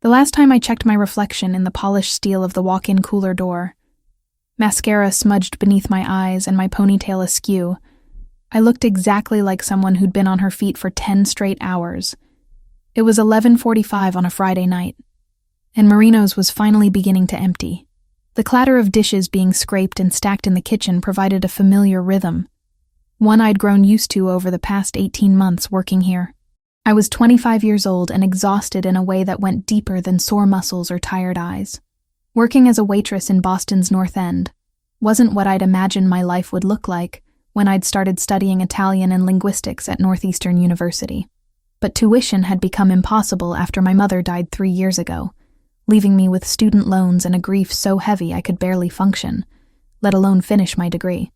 The last time I checked my reflection in the polished steel of the walk-in cooler door, mascara smudged beneath my eyes and my ponytail askew, I looked exactly like someone who'd been on her feet for 10 straight hours. It was 11:45 on a Friday night, and Marino's was finally beginning to empty. The clatter of dishes being scraped and stacked in the kitchen provided a familiar rhythm, one I'd grown used to over the past 18 months working here. I was 25 years old and exhausted in a way that went deeper than sore muscles or tired eyes. Working as a waitress in Boston's North End wasn't what I'd imagined my life would look like when I'd started studying Italian and linguistics at Northeastern University. But tuition had become impossible after my mother died 3 years ago, leaving me with student loans and a grief so heavy I could barely function, let alone finish my degree.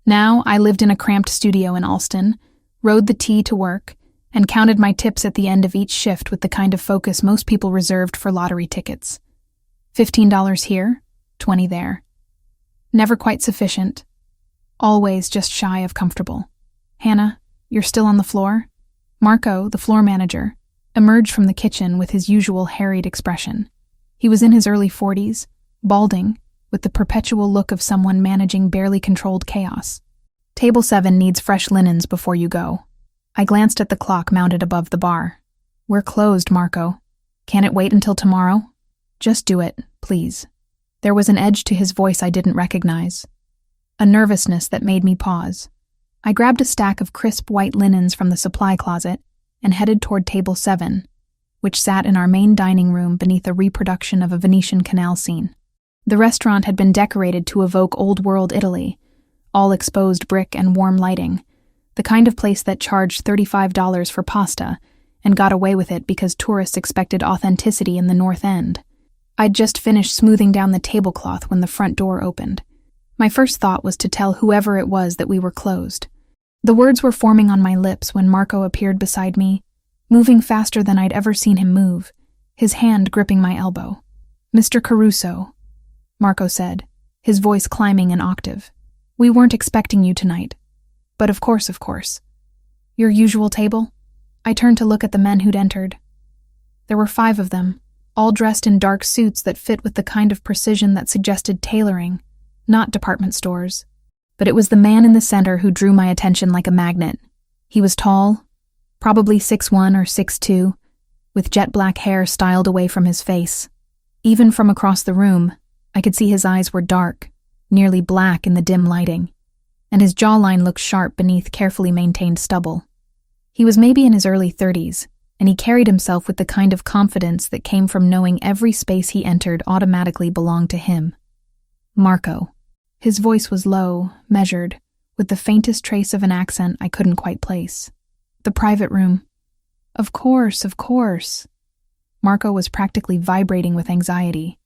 Now I lived in a cramped studio in Allston, rode the T to work, and counted my tips at the end of each shift with the kind of focus most people reserved for lottery tickets. $15 here, $20 there. Never quite sufficient. Always just shy of comfortable. Hannah, you're still on the floor? Marco, the floor manager, emerged from the kitchen with his usual harried expression. He was in his early 40s, balding, with the perpetual look of someone managing barely controlled chaos. Table 7 needs fresh linens before you go. I glanced at the clock mounted above the bar. We're closed, Marco. Can it wait until tomorrow? Just do it, please. There was an edge to his voice I didn't recognize, a nervousness that made me pause. I grabbed a stack of crisp white linens from the supply closet and headed toward table 7, which sat in our main dining room beneath a reproduction of a Venetian canal scene. The restaurant had been decorated to evoke old-world Italy, all exposed brick and warm lighting, the kind of place that charged $35 for pasta and got away with it because tourists expected authenticity in the North End. I'd just finished smoothing down the tablecloth when the front door opened. My first thought was to tell whoever it was that we were closed. The words were forming on my lips when Marco appeared beside me, moving faster than I'd ever seen him move, his hand gripping my elbow. "Mr. Caruso," Marco said, his voice climbing an octave. "We weren't expecting you tonight. But of course. Your usual table?" I turned to look at the men who'd entered. There were 5 of them, all dressed in dark suits that fit with the kind of precision that suggested tailoring, not department stores. But it was the man in the center who drew my attention like a magnet. He was tall, probably 6'1" or 6'2", with jet black hair styled away from his face. Even from across the room, I could see his eyes were dark, nearly black in the dim lighting, and his jawline looked sharp beneath carefully maintained stubble. He was maybe in his early 30s, and he carried himself with the kind of confidence that came from knowing every space he entered automatically belonged to him. Marco. His voice was low, measured, with the faintest trace of an accent I couldn't quite place. "The private room." Of course. Marco was practically vibrating with anxiety.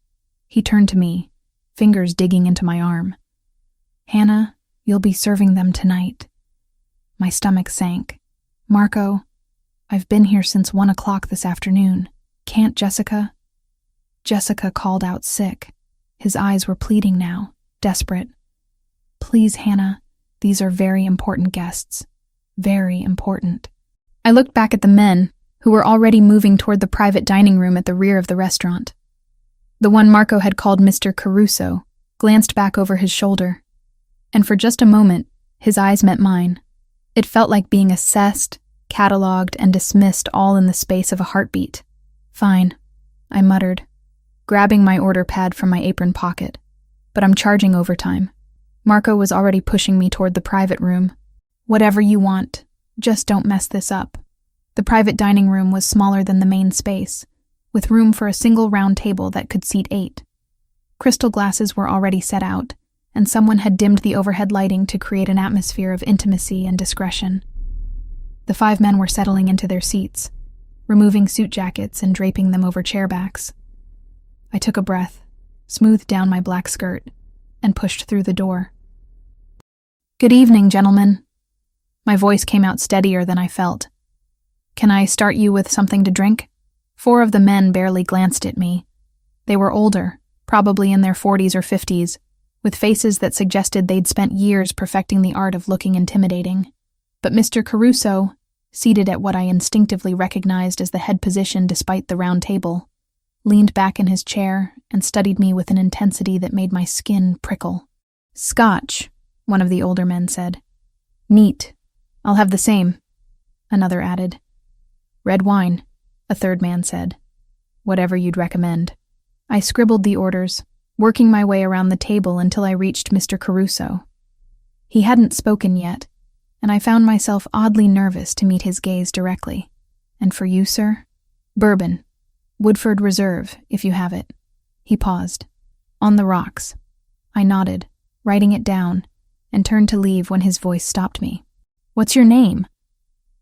He turned to me, fingers digging into my arm. "Hannah, you'll be serving them tonight." My stomach sank. "Marco, I've been here since 1 o'clock this afternoon. Can't Jessica?" Jessica called out sick. His eyes were pleading now, desperate. "Please, Hannah, these are very important guests. Very important." I looked back at the men, who were already moving toward the private dining room at the rear of the restaurant. The one Marco had called Mr. Caruso glanced back over his shoulder, and for just a moment, his eyes met mine. It felt like being assessed, catalogued, and dismissed all in the space of a heartbeat. "Fine," I muttered, grabbing my order pad from my apron pocket. "But I'm charging overtime." Marco was already pushing me toward the private room. "Whatever you want, just don't mess this up." The private dining room was smaller than the main space, with room for a single round table that could seat 8. Crystal glasses were already set out, and someone had dimmed the overhead lighting to create an atmosphere of intimacy and discretion. The 5 men were settling into their seats, removing suit jackets and draping them over chairbacks. I took a breath, smoothed down my black skirt, and pushed through the door. "Good evening, gentlemen." My voice came out steadier than I felt. "Can I start you with something to drink?" 4 of the men barely glanced at me. They were older, probably in their 40s or 50s, with faces that suggested they'd spent years perfecting the art of looking intimidating. But Mr. Caruso, seated at what I instinctively recognized as the head position despite the round table, leaned back in his chair, and studied me with an intensity that made my skin prickle. "Scotch," one of the older men said. "Neat. I'll have the same," another added. "Red wine," a third man said. "Whatever you'd recommend." I scribbled the orders, working my way around the table until I reached Mr. Caruso. He hadn't spoken yet, and I found myself oddly nervous to meet his gaze directly. "And for you, sir?" "Bourbon. Woodford Reserve, if you have it." He paused. "On the rocks." I nodded, writing it down, and turned to leave when his voice stopped me. "What's your name?"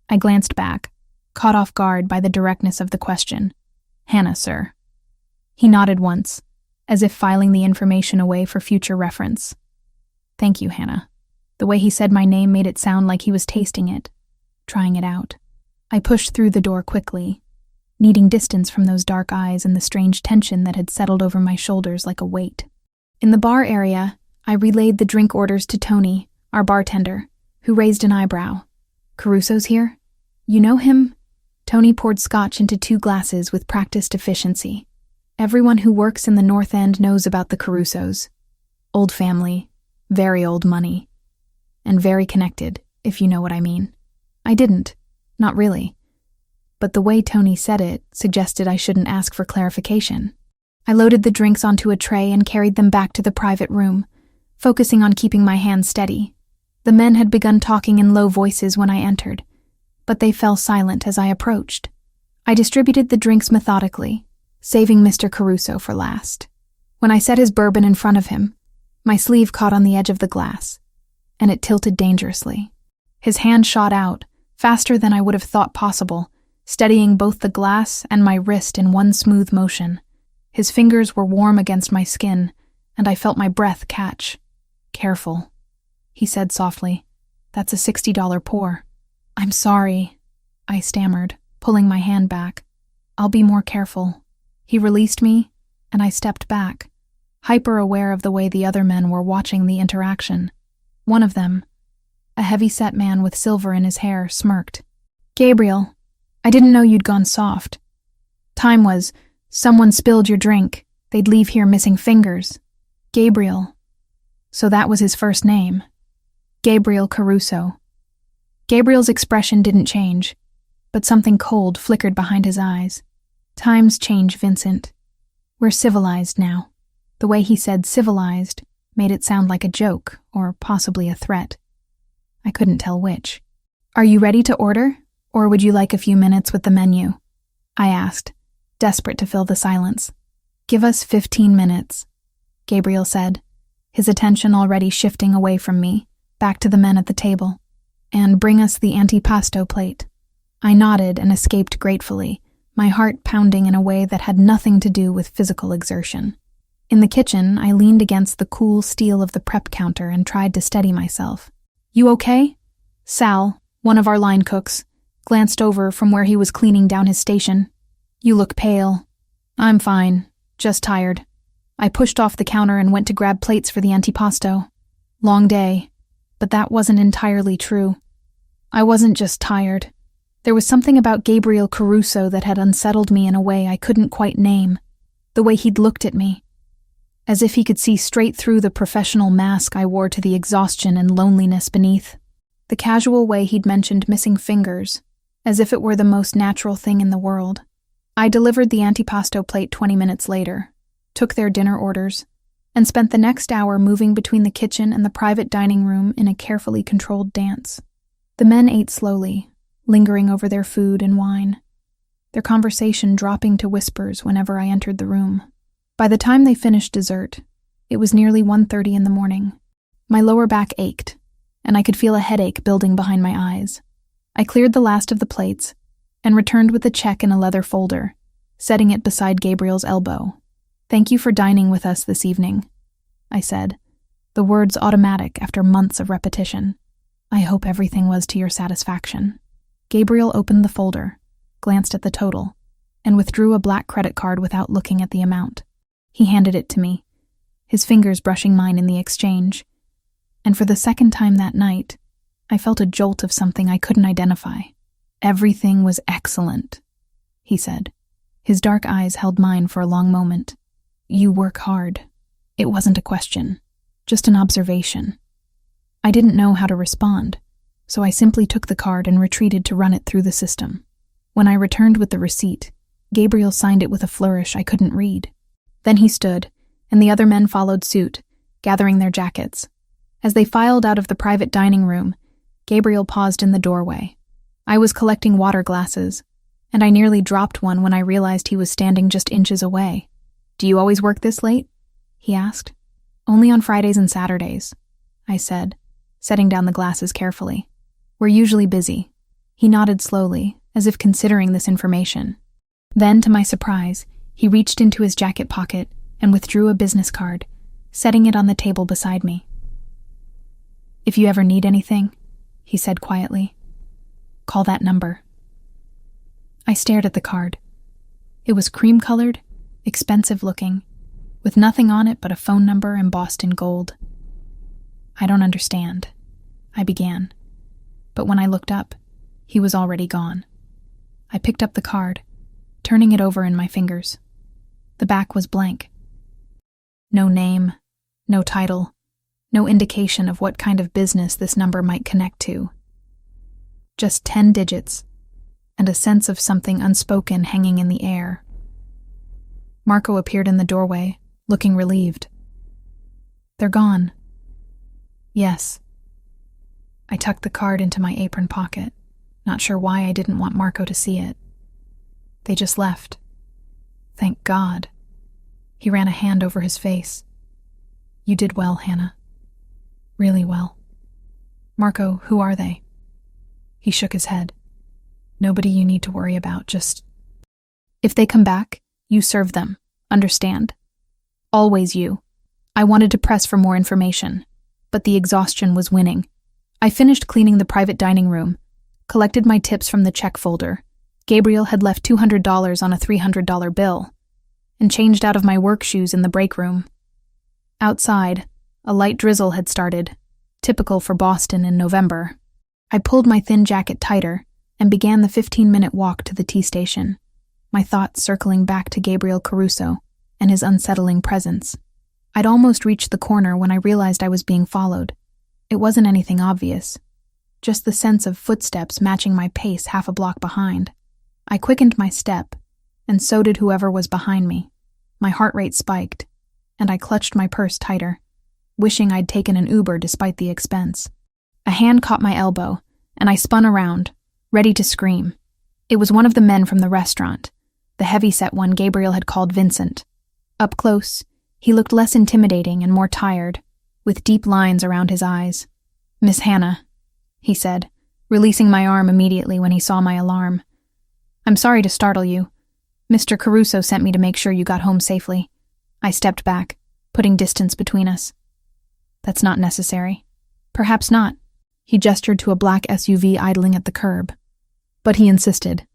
I glanced back, caught off guard by the directness of the question. "Hannah, sir." He nodded once, as if filing the information away for future reference. "Thank you, Hannah." The way he said my name made it sound like he was tasting it, trying it out. I pushed through the door quickly, needing distance from those dark eyes and the strange tension that had settled over my shoulders like a weight. In the bar area, I relayed the drink orders to Tony, our bartender, who raised an eyebrow. "Caruso's here? You know him?" Tony poured scotch into 2 glasses with practiced efficiency. "Everyone who works in the North End knows about the Carusos. Old family, very old money, and very connected, if you know what I mean." I didn't, not really. But the way Tony said it suggested I shouldn't ask for clarification. I loaded the drinks onto a tray and carried them back to the private room, focusing on keeping my hands steady. The men had begun talking in low voices when I entered, but they fell silent as I approached. I distributed the drinks methodically, saving Mr. Caruso for last. When I set his bourbon in front of him, my sleeve caught on the edge of the glass, and it tilted dangerously. His hand shot out, faster than I would have thought possible, steadying both the glass and my wrist in one smooth motion. His fingers were warm against my skin, and I felt my breath catch. "Careful," he said softly. "That's a $60 pour." "I'm sorry," I stammered, pulling my hand back. "I'll be more careful." He released me, and I stepped back, hyper-aware of the way the other men were watching the interaction. One of them, a heavy-set man with silver in his hair, smirked. "Gabriel, I didn't know you'd gone soft. Time was, someone spilled your drink, they'd leave here missing fingers." Gabriel. So that was his first name. Gabriel Caruso. Gabriel's expression didn't change, but something cold flickered behind his eyes. "Times change, Vincent. We're civilized now." The way he said civilized made it sound like a joke, or possibly a threat. I couldn't tell which. "Are you ready to order, or would you like a few minutes with the menu?" I asked, desperate to fill the silence. "Give us 15 minutes, Gabriel said, his attention already shifting away from me, back to the men at the table. "And bring us the antipasto plate." I nodded and escaped gratefully, my heart pounding in a way that had nothing to do with physical exertion. In the kitchen, I leaned against the cool steel of the prep counter and tried to steady myself. "You okay?" Sal, one of our line cooks, glanced over from where he was cleaning down his station. "You look pale." "I'm fine, just tired." I pushed off the counter and went to grab plates for the antipasto. Long day, but that wasn't entirely true. I wasn't just tired. There was something about Gabriel Caruso that had unsettled me in a way I couldn't quite name. The way he'd looked at me, as if he could see straight through the professional mask I wore to the exhaustion and loneliness beneath. The casual way he'd mentioned missing fingers, as if it were the most natural thing in the world. I delivered the antipasto plate 20 minutes later, took their dinner orders, and spent the next hour moving between the kitchen and the private dining room in a carefully controlled dance. The men ate slowly, lingering over their food and wine, their conversation dropping to whispers whenever I entered the room. By the time they finished dessert, it was nearly 1:30 in the morning. My lower back ached, and I could feel a headache building behind my eyes. I cleared the last of the plates and returned with a check in a leather folder, setting it beside Gabriel's elbow. "Thank you for dining with us this evening," I said, the words automatic after months of repetition. "I hope everything was to your satisfaction." Gabriel opened the folder, glanced at the total, and withdrew a black credit card without looking at the amount. He handed it to me, his fingers brushing mine in the exchange, and for the second time that night, I felt a jolt of something I couldn't identify. "Everything was excellent," he said, His dark eyes held mine for a long moment. You work hard. It wasn't a question, just an observation. I didn't know how to respond, so I simply took the card and retreated to run it through the system. When I returned with the receipt, Gabriel signed it with a flourish I couldn't read. Then he stood, and the other men followed suit, gathering their jackets. As they filed out of the private dining room, Gabriel paused in the doorway. I was collecting water glasses, and I nearly dropped one when I realized he was standing just inches away. Do you always work this late? He asked. Only on Fridays and Saturdays, I said, setting down the glasses carefully. We're usually busy. He nodded slowly, as if considering this information. Then, to my surprise, he reached into his jacket pocket and withdrew a business card, setting it on the table beside me. If you ever need anything, he said quietly, call that number. I stared at the card. It was cream-colored, expensive-looking, with nothing on it but a phone number embossed in gold. I don't understand, I began, but when I looked up, he was already gone. I picked up the card, turning it over in my fingers. The back was blank. No name, no title, no indication of what kind of business this number might connect to. Just 10 digits, and a sense of something unspoken hanging in the air. Marco appeared in the doorway, looking relieved. They're gone. Yes. I tucked the card into my apron pocket, not sure why I didn't want Marco to see it. They just left. Thank God. He ran a hand over his face. You did well, Hannah. Really well. Marco, who are they? He shook his head. Nobody you need to worry about, just... If they come back, you serve them, understand? Always you. I wanted to press for more information, but the exhaustion was winning. I finished cleaning the private dining room, collected my tips from the check folder. Gabriel had left $200 on a $300 bill, and changed out of my work shoes in the break room. Outside, a light drizzle had started, typical for Boston in November. I pulled my thin jacket tighter and began the 15-minute walk to the T-station, my thoughts circling back to Gabriel Caruso and his unsettling presence. I'd almost reached the corner when I realized I was being followed. It wasn't anything obvious, just the sense of footsteps matching my pace half a block behind. I quickened my step, and so did whoever was behind me. My heart rate spiked, and I clutched my purse tighter, wishing I'd taken an Uber despite the expense. A hand caught my elbow, and I spun around, ready to scream. It was one of the men from the restaurant, the heavy-set one Gabriel had called Vincent. Up close, he looked less intimidating and more tired, with deep lines around his eyes. Miss Hannah, he said, releasing my arm immediately when he saw my alarm. I'm sorry to startle you. Mr. Caruso sent me to make sure you got home safely. I stepped back, putting distance between us. That's not necessary. Perhaps not. He gestured to a black SUV idling at the curb. But he insisted.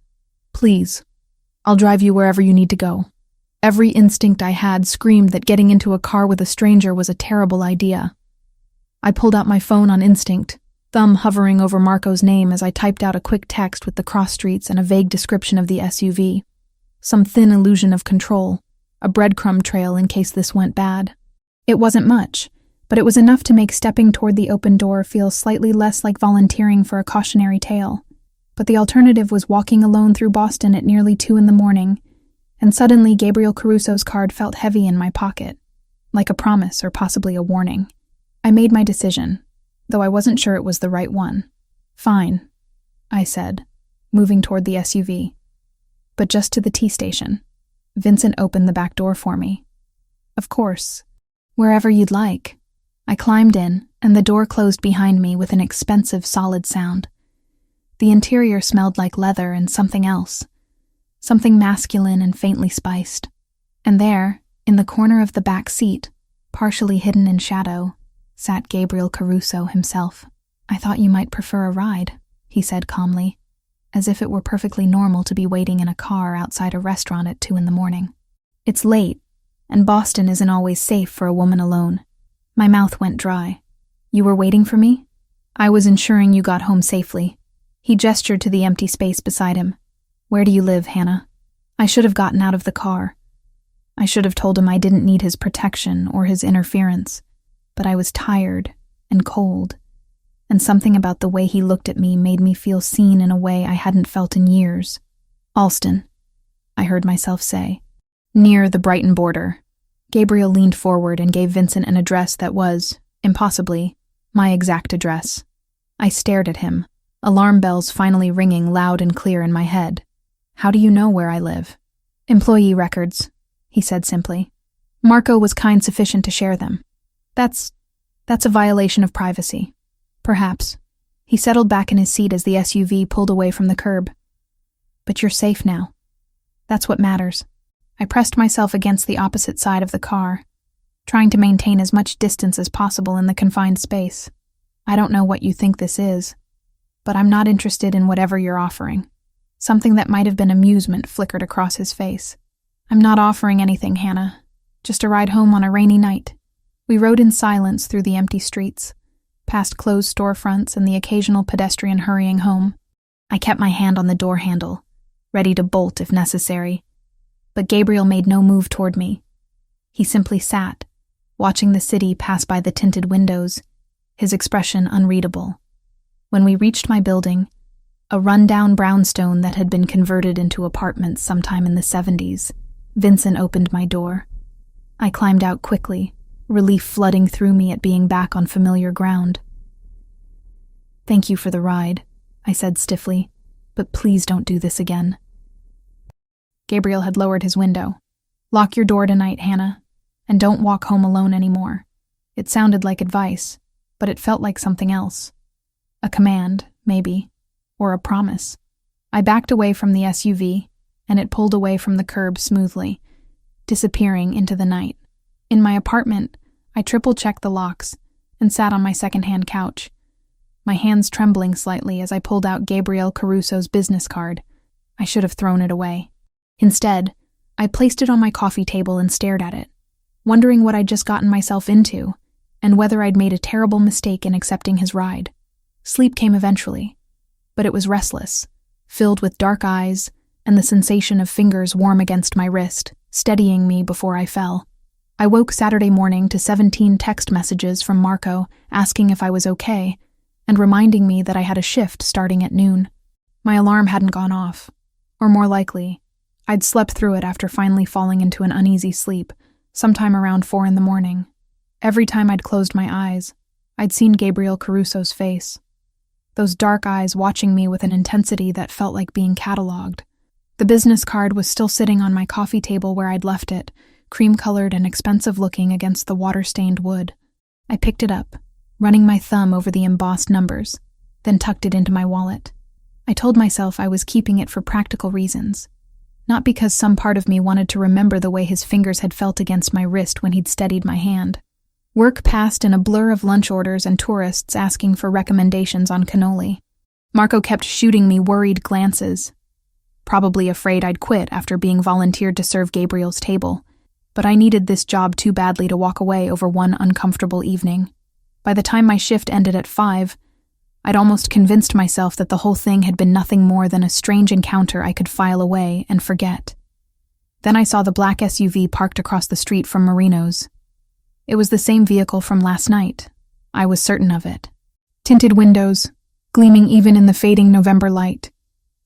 Please, I'll drive you wherever you need to go. Every instinct I had screamed that getting into a car with a stranger was a terrible idea. I pulled out my phone on instinct, thumb hovering over Marco's name as I typed out a quick text with the cross streets and a vague description of the SUV. Some thin illusion of control, a breadcrumb trail in case this went bad. It wasn't much, but it was enough to make stepping toward the open door feel slightly less like volunteering for a cautionary tale. But the alternative was walking alone through Boston at nearly 2 a.m, and suddenly Gabriel Caruso's card felt heavy in my pocket, like a promise or possibly a warning. I made my decision, though I wasn't sure it was the right one. Fine, I said, moving toward the SUV. But just to the T-station. Vincent opened the back door for me. Of course. Wherever you'd like. I climbed in, and the door closed behind me with an expensive, solid sound. The interior smelled like leather and something else. Something masculine and faintly spiced. And there, in the corner of the back seat, partially hidden in shadow, sat Gabriel Caruso himself. I thought you might prefer a ride, he said calmly, as if it were perfectly normal to be waiting in a car outside a restaurant at 2 a.m. It's late, and Boston isn't always safe for a woman alone. My mouth went dry. You were waiting for me? I was ensuring you got home safely. He gestured to the empty space beside him. Where do you live, Hannah? I should have gotten out of the car. I should have told him I didn't need his protection or his interference, but I was tired and cold, and something about the way he looked at me made me feel seen in a way I hadn't felt in years. Alston, I heard myself say. Near the Brighton border. Gabriel leaned forward and gave Vincent an address that was, impossibly, my exact address. I stared at him, alarm bells finally ringing loud and clear in my head. How do you know where I live? Employee records, he said simply. Marco was kind sufficient to share them. That's a violation of privacy. Perhaps. He settled back in his seat as the SUV pulled away from the curb. But you're safe now. That's what matters. I pressed myself against the opposite side of the car, trying to maintain as much distance as possible in the confined space. I don't know what you think this is, but I'm not interested in whatever you're offering. Something that might have been amusement flickered across his face. I'm not offering anything, Hannah. Just a ride home on a rainy night. We rode in silence through the empty streets, past closed storefronts and the occasional pedestrian hurrying home. I kept my hand on the door handle, ready to bolt if necessary. But Gabriel made no move toward me. He simply sat, watching the city pass by the tinted windows, his expression unreadable. When we reached my building, a run-down brownstone that had been converted into apartments sometime in the 70s, Vincent opened my door. I climbed out quickly, relief flooding through me at being back on familiar ground. Thank you for the ride, I said stiffly, but please don't do this again. Gabriel had lowered his window. Lock your door tonight, Hannah, and don't walk home alone anymore. It sounded like advice, but it felt like something else. A command, maybe, or a promise. I backed away from the SUV, and it pulled away from the curb smoothly, disappearing into the night. In my apartment, I triple-checked the locks and sat on my second-hand couch, my hands trembling slightly as I pulled out Gabriel Caruso's business card. I should have thrown it away. Instead, I placed it on my coffee table and stared at it, wondering what I'd just gotten myself into and whether I'd made a terrible mistake in accepting his ride. Sleep came eventually, but it was restless, filled with dark eyes and the sensation of fingers warm against my wrist, steadying me before I fell. I woke Saturday morning to 17 text messages from Marco asking if I was okay and reminding me that I had a shift starting at noon. My alarm hadn't gone off, or more likely, I'd slept through it after finally falling into an uneasy sleep, sometime around 4 a.m. Every time I'd closed my eyes, I'd seen Gabriel Caruso's face. Those dark eyes watching me with an intensity that felt like being cataloged. The business card was still sitting on my coffee table where I'd left it, cream-colored and expensive-looking against the water-stained wood. I picked it up, running my thumb over the embossed numbers, then tucked it into my wallet. I told myself I was keeping it for practical reasons. Not because some part of me wanted to remember the way his fingers had felt against my wrist when he'd steadied my hand. Work passed in a blur of lunch orders and tourists asking for recommendations on cannoli. Marco kept shooting me worried glances, probably afraid I'd quit after being volunteered to serve Gabriel's table. But I needed this job too badly to walk away over one uncomfortable evening. By the time my shift ended at 5, I'd almost convinced myself that the whole thing had been nothing more than a strange encounter I could file away and forget. Then I saw the black SUV parked across the street from Marino's. It was the same vehicle from last night. I was certain of it. Tinted windows, gleaming even in the fading November light.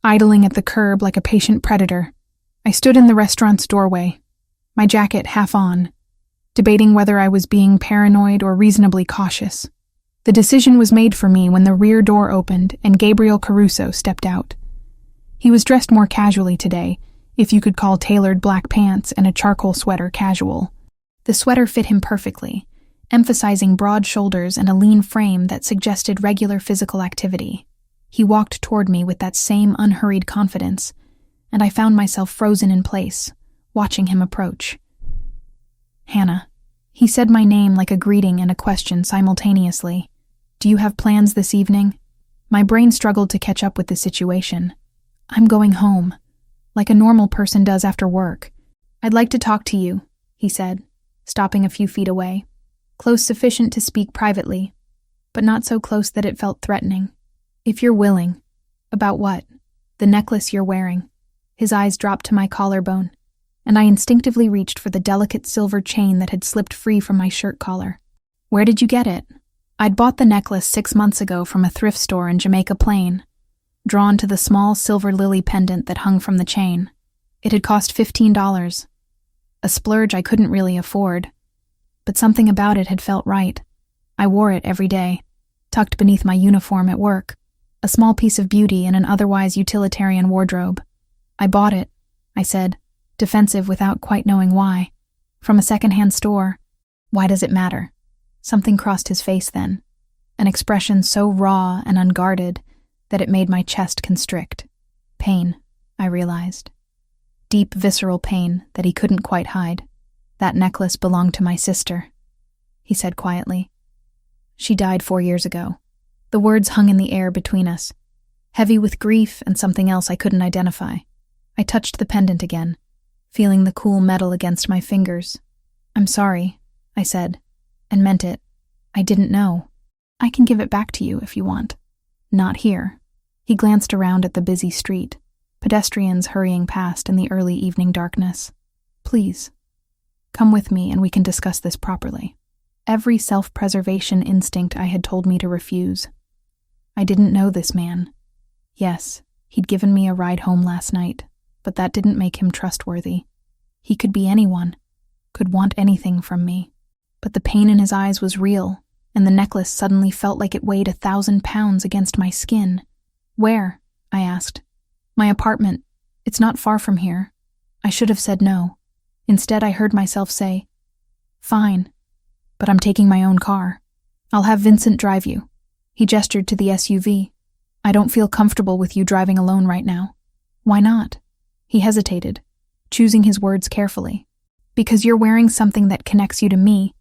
Idling at the curb like a patient predator, I stood in the restaurant's doorway, my jacket half on, debating whether I was being paranoid or reasonably cautious. The decision was made for me when the rear door opened and Gabriel Caruso stepped out. He was dressed more casually today, if you could call tailored black pants and a charcoal sweater casual. The sweater fit him perfectly, emphasizing broad shoulders and a lean frame that suggested regular physical activity. He walked toward me with that same unhurried confidence, and I found myself frozen in place, watching him approach. Hannah. He said my name like a greeting and a question simultaneously. Do you have plans this evening? My brain struggled to catch up with the situation. I'm going home, like a normal person does after work. I'd like to talk to you, he said, stopping a few feet away, close sufficient to speak privately, but not so close that it felt threatening. If you're willing. About what? The necklace you're wearing. His eyes dropped to my collarbone, and I instinctively reached for the delicate silver chain that had slipped free from my shirt collar. "Where did you get it?" I'd bought the necklace 6 months ago from a thrift store in Jamaica Plain, drawn to the small silver lily pendant that hung from the chain. It had cost $15, a splurge I couldn't really afford, but something about it had felt right. I wore it every day, tucked beneath my uniform at work, a small piece of beauty in an otherwise utilitarian wardrobe. "I bought it," I said, defensive without quite knowing why. "From a second-hand store." "Why does it matter?" Something crossed his face then, an expression so raw and unguarded that it made my chest constrict. Pain, I realized. Deep, visceral pain that he couldn't quite hide. "That necklace belonged to my sister," he said quietly. "She died 4 years ago." The words hung in the air between us, heavy with grief and something else I couldn't identify. I touched the pendant again, feeling the cool metal against my fingers. "I'm sorry," I said, and meant it. "I didn't know. I can give it back to you if you want." "Not here." He glanced around at the busy street, pedestrians hurrying past in the early evening darkness. "Please, come with me and we can discuss this properly." Every self-preservation instinct I had told me to refuse. I didn't know this man. Yes, he'd given me a ride home last night, but that didn't make him trustworthy. He could be anyone, could want anything from me. But the pain in his eyes was real, and the necklace suddenly felt like it weighed 1,000 pounds against my skin. "Where?" I asked. "My apartment. It's not far from here." I should have said no. Instead, I heard myself say, "Fine, but I'm taking my own car. I'll have Vincent drive you." He gestured to the SUV. "I don't feel comfortable with you driving alone right now." "Why not?" He hesitated, choosing his words carefully. "Because you're wearing something that connects you to me,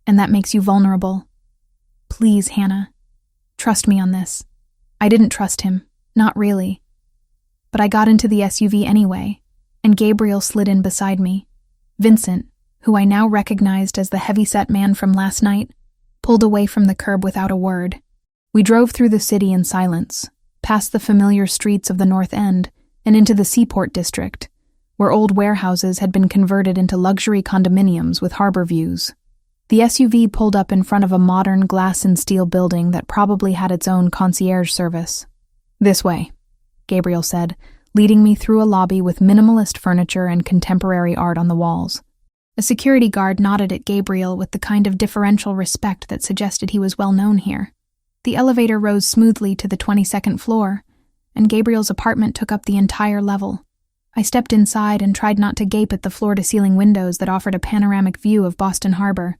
and that makes you vulnerable." "Please, Hannah, trust me on this." I didn't trust him, not really. But I got into the SUV anyway, and Gabriel slid in beside me. Vincent, who I now recognized as the heavy-set man from last night, pulled away from the curb without a word. We drove through the city in silence, past the familiar streets of the North End and into the Seaport District, where old warehouses had been converted into luxury condominiums with harbor views. The SUV pulled up in front of a modern glass and steel building that probably had its own concierge service. "This way," Gabriel said, leading me through a lobby with minimalist furniture and contemporary art on the walls. A security guard nodded at Gabriel with the kind of deferential respect that suggested he was well known here. The elevator rose smoothly to the 22nd floor, and Gabriel's apartment took up the entire level. I stepped inside and tried not to gape at the floor-to-ceiling windows that offered a panoramic view of Boston Harbor,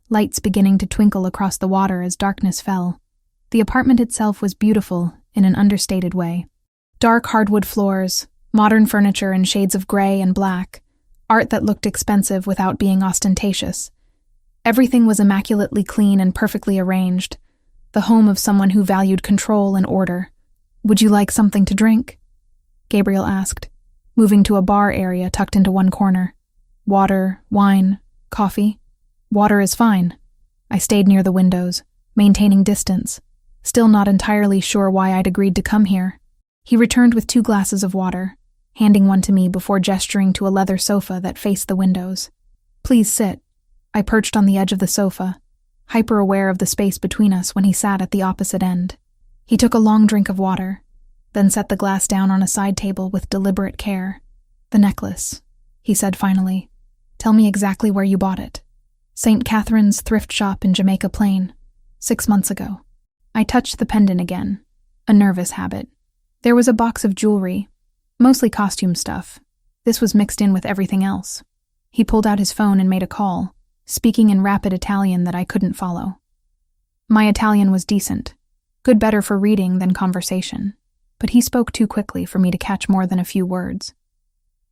lights beginning to twinkle across the water as darkness fell. The apartment itself was beautiful in an understated way. Dark hardwood floors, modern furniture in shades of gray and black, art that looked expensive without being ostentatious. Everything was immaculately clean and perfectly arranged, the home of someone who valued control and order. "Would you like something to drink?" Gabriel asked, moving to a bar area tucked into one corner. "Water, wine, coffee?" "Water is fine." I stayed near the windows, maintaining distance, still not entirely sure why I'd agreed to come here. He returned with 2 glasses of water, handing one to me before gesturing to a leather sofa that faced the windows. "Please sit." I perched on the edge of the sofa, hyper-aware of the space between us when he sat at the opposite end. He took a long drink of water, then set the glass down on a side table with deliberate care. "The necklace," he said finally. "Tell me exactly where you bought it." "St. Catherine's thrift shop in Jamaica Plain, 6 months ago." I touched the pendant again, a nervous habit. There was a box of jewelry, mostly costume stuff. This was mixed in with everything else. He pulled out his phone and made a call, speaking in rapid Italian that I couldn't follow. My Italian was decent, good better for reading than conversation, but he spoke too quickly for me to catch more than a few words.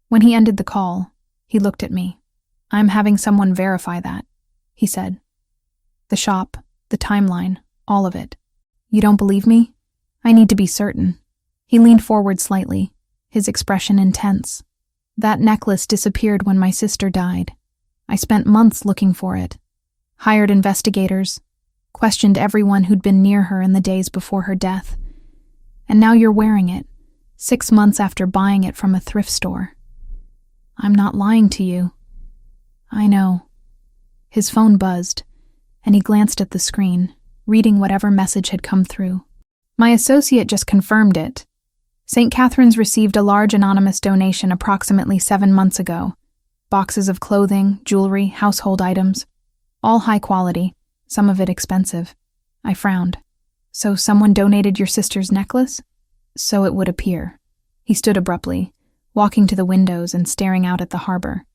When he ended the call, he looked at me. "I'm having someone verify that," he said. "The shop, the timeline, all of it. You don't believe me? I need to be certain." He leaned forward slightly, his expression intense. "That necklace disappeared when my sister died. I spent months looking for it, hired investigators, questioned everyone who'd been near her in the days before her death. And now you're wearing it, 6 months after buying it from a thrift store. I'm not lying to you. I know. His phone buzzed, and he glanced at the screen, reading whatever message had come through. My associate just confirmed it. St. Catherine's received a large anonymous donation approximately 7 months ago. Boxes of clothing, jewelry, household items, all high quality, some of it expensive. I frowned. So someone donated your sister's necklace? So it would appear. He stood abruptly, walking to the windows and staring out at the harbor.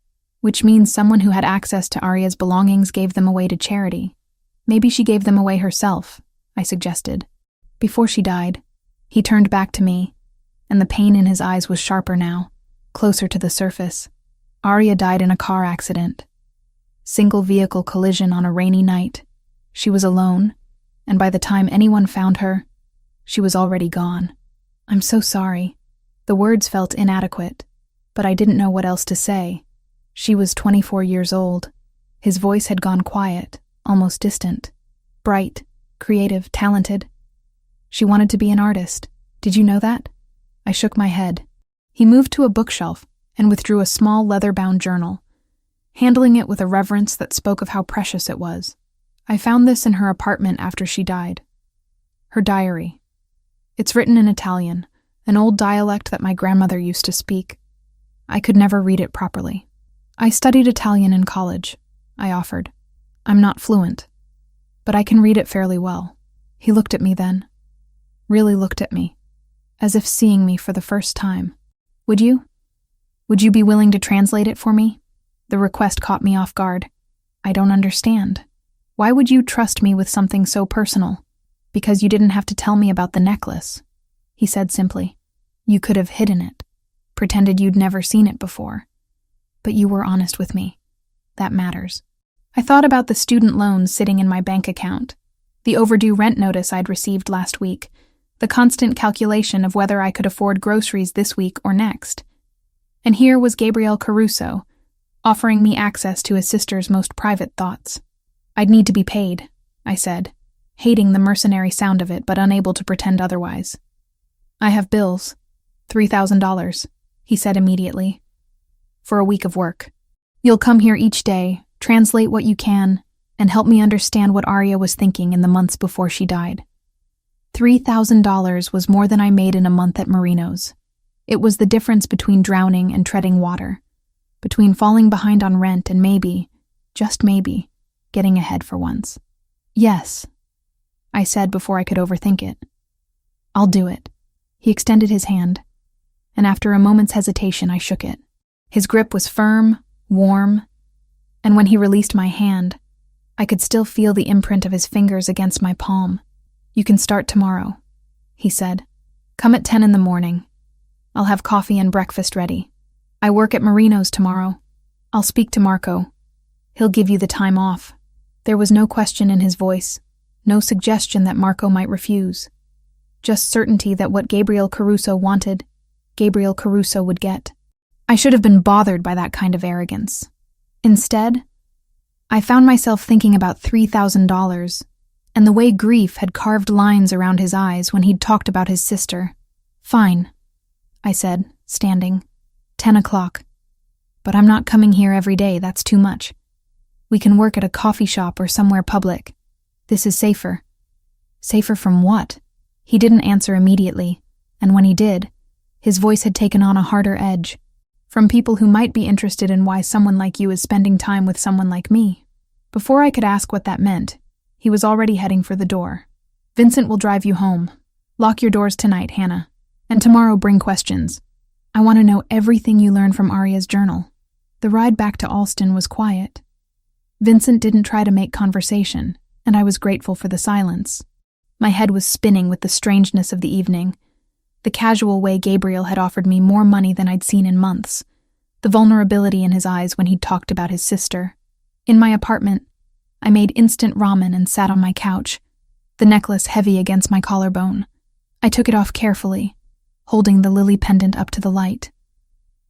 Which means someone who had access to Arya's belongings gave them away to charity. Maybe she gave them away herself, I suggested. Before she died, he turned back to me, and the pain in his eyes was sharper now, closer to the surface. Arya died in a car accident. Single vehicle collision on a rainy night. She was alone, and by the time anyone found her, she was already gone. I'm so sorry. The words felt inadequate, but I didn't know what else to say. She was 24 years old. His voice had gone quiet, almost distant. Bright, creative, talented. She wanted to be an artist. Did you know that? I shook my head. He moved to a bookshelf and withdrew a small leather-bound journal, handling it with a reverence that spoke of how precious it was. I found this in her apartment after she died. Her diary. It's written in Italian, an old dialect that my grandmother used to speak. I could never read it properly. I studied Italian in college, I offered. I'm not fluent, but I can read it fairly well. He looked at me then. Really looked at me, as if seeing me for the first time. Would you? Would you be willing to translate it for me? The request caught me off guard. I don't understand. Why would you trust me with something so personal? Because you didn't have to tell me about the necklace, he said simply. You could have hidden it, pretended you'd never seen it before. But you were honest with me. That matters. I thought about the student loans sitting in my bank account, the overdue rent notice I'd received last week, the constant calculation of whether I could afford groceries this week or next. And here was Gabriel Caruso, offering me access to his sister's most private thoughts. I'd need to be paid, I said, hating the mercenary sound of it but unable to pretend otherwise. I have bills. $3,000, he said immediately. For a week of work. You'll come here each day, translate what you can, and help me understand what Arya was thinking in the months before she died. $3,000 was more than I made in a month at Marino's. It was the difference between drowning and treading water, between falling behind on rent and maybe, just maybe, getting ahead for once. Yes, I said before I could overthink it. I'll do it. He extended his hand, and after a moment's hesitation I shook it. His grip was firm, warm, and when he released my hand, I could still feel the imprint of his fingers against my palm. You can start tomorrow, he said. Come at 10 in the morning. I'll have coffee and breakfast ready. I work at Marino's tomorrow. I'll speak to Marco. He'll give you the time off. There was no question in his voice, no suggestion that Marco might refuse. Just certainty that what Gabriel Caruso wanted, Gabriel Caruso would get. I should have been bothered by that kind of arrogance. Instead, I found myself thinking about $3,000 and the way grief had carved lines around his eyes when he'd talked about his sister. Fine, I said, standing. 10 o'clock. But I'm not coming here every day, that's too much. We can work at a coffee shop or somewhere public. This is safer. Safer from what? He didn't answer immediately, and when he did, his voice had taken on a harder edge. From people who might be interested in why someone like you is spending time with someone like me. Before I could ask what that meant, he was already heading for the door. Vincent will drive you home. Lock your doors tonight, Hannah. And tomorrow bring questions. I want to know everything you learn from Arya's journal. The ride back to Alston was quiet. Vincent didn't try to make conversation, and I was grateful for the silence. My head was spinning with the strangeness of the evening. The casual way Gabriel had offered me more money than I'd seen in months. The vulnerability in his eyes when he'd talked about his sister. In my apartment, I made instant ramen and sat on my couch, the necklace heavy against my collarbone. I took it off carefully, holding the lily pendant up to the light.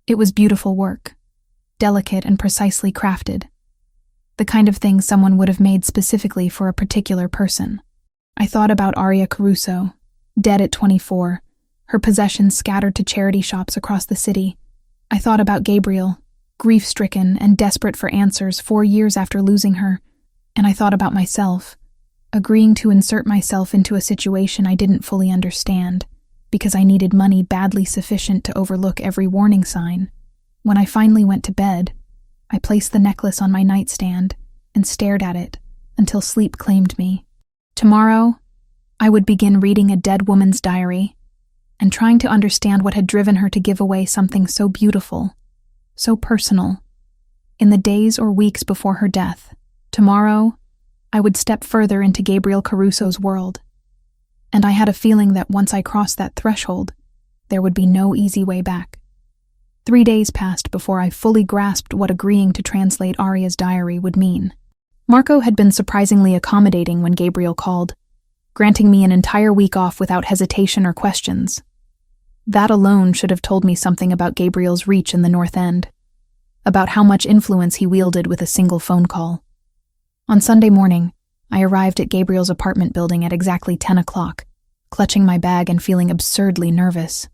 It was beautiful work, delicate and precisely crafted. The kind of thing someone would have made specifically for a particular person. I thought about Arya Caruso, dead at 24, her possessions scattered to charity shops across the city. I thought about Gabriel, grief-stricken and desperate for answers 4 years after losing her, and I thought about myself, agreeing to insert myself into a situation I didn't fully understand, because I needed money badly sufficient to overlook every warning sign. When I finally went to bed, I placed the necklace on my nightstand and stared at it until sleep claimed me. Tomorrow, I would begin reading a dead woman's diary and trying to understand what had driven her to give away something so beautiful, so personal. In the days or weeks before her death, tomorrow, I would step further into Gabriel Caruso's world. And I had a feeling that once I crossed that threshold, there would be no easy way back. 3 days passed before I fully grasped what agreeing to translate Aria's diary would mean. Marco had been surprisingly accommodating when Gabriel called, granting me an entire week off without hesitation or questions. That alone should have told me something about Gabriel's reach in the North End, about how much influence he wielded with a single phone call. On Sunday morning, I arrived at Gabriel's apartment building at exactly 10 o'clock, clutching my bag and feeling absurdly nervous.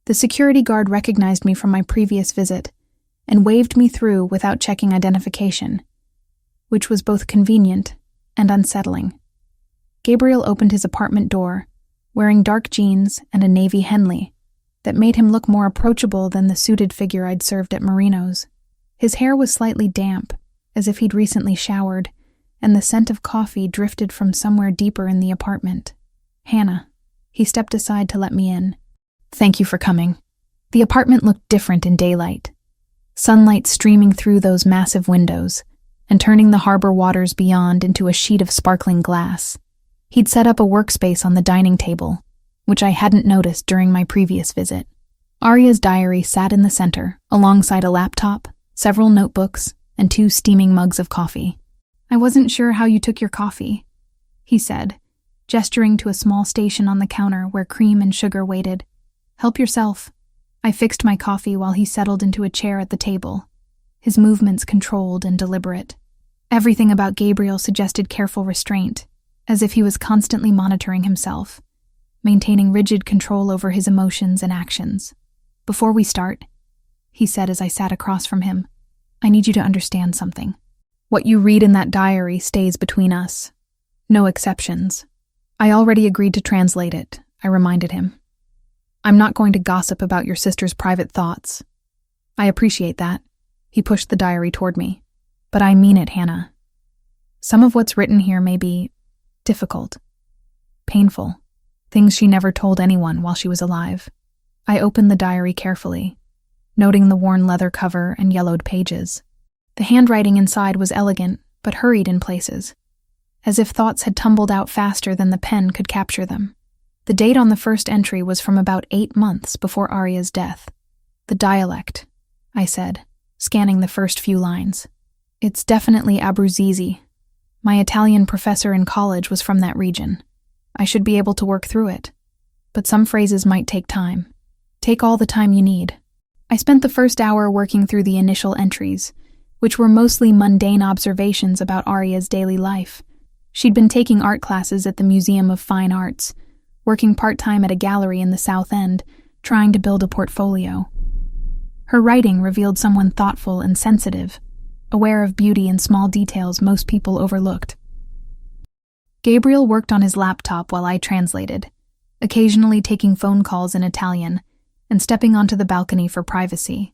The security guard recognized me from my previous visit and waved me through without checking identification, which was both convenient and unsettling. Gabriel opened his apartment door, wearing dark jeans and a navy Henley that made him look more approachable than the suited figure I'd served at Marino's. His hair was slightly damp, as if he'd recently showered, and the scent of coffee drifted from somewhere deeper in the apartment. "Hannah." He stepped aside to let me in. "Thank you for coming." The apartment looked different in daylight, sunlight streaming through those massive windows and turning the harbor waters beyond into a sheet of sparkling glass. He'd set up a workspace on the dining table, which I hadn't noticed during my previous visit. Aria's diary sat in the center, alongside a laptop, several notebooks, and 2 steaming mugs of coffee. "I wasn't sure how you took your coffee," he said, gesturing to a small station on the counter where cream and sugar waited. "Help yourself." I fixed my coffee while he settled into a chair at the table, his movements controlled and deliberate. Everything about Gabriel suggested careful restraint, as if he was constantly monitoring himself, maintaining rigid control over his emotions and actions. "Before we start," he said as I sat across from him, "I need you to understand something. What you read in that diary stays between us. No exceptions. I already agreed to translate it," I reminded him. "I'm not going to gossip about your sister's private thoughts." "I appreciate that." He pushed the diary toward me. "But I mean it, Hannah. Some of what's written here may be difficult, painful, things she never told anyone while she was alive." I opened the diary carefully, noting the worn leather cover and yellowed pages. The handwriting inside was elegant, but hurried in places, as if thoughts had tumbled out faster than the pen could capture them. The date on the first entry was from about 8 months before Aria's death. "The dialect," I said, scanning the first few lines. "It's definitely Abruzzese. My Italian professor in college was from that region. I should be able to work through it. But some phrases might take time. Take all the time you need." I spent the first hour working through the initial entries, which were mostly mundane observations about Aria's daily life. She'd been taking art classes at the Museum of Fine Arts, working part-time at a gallery in the South End, trying to build a portfolio. Her writing revealed someone thoughtful and sensitive, aware of beauty and small details most people overlooked. Gabriel worked on his laptop while I translated, occasionally taking phone calls in Italian and stepping onto the balcony for privacy.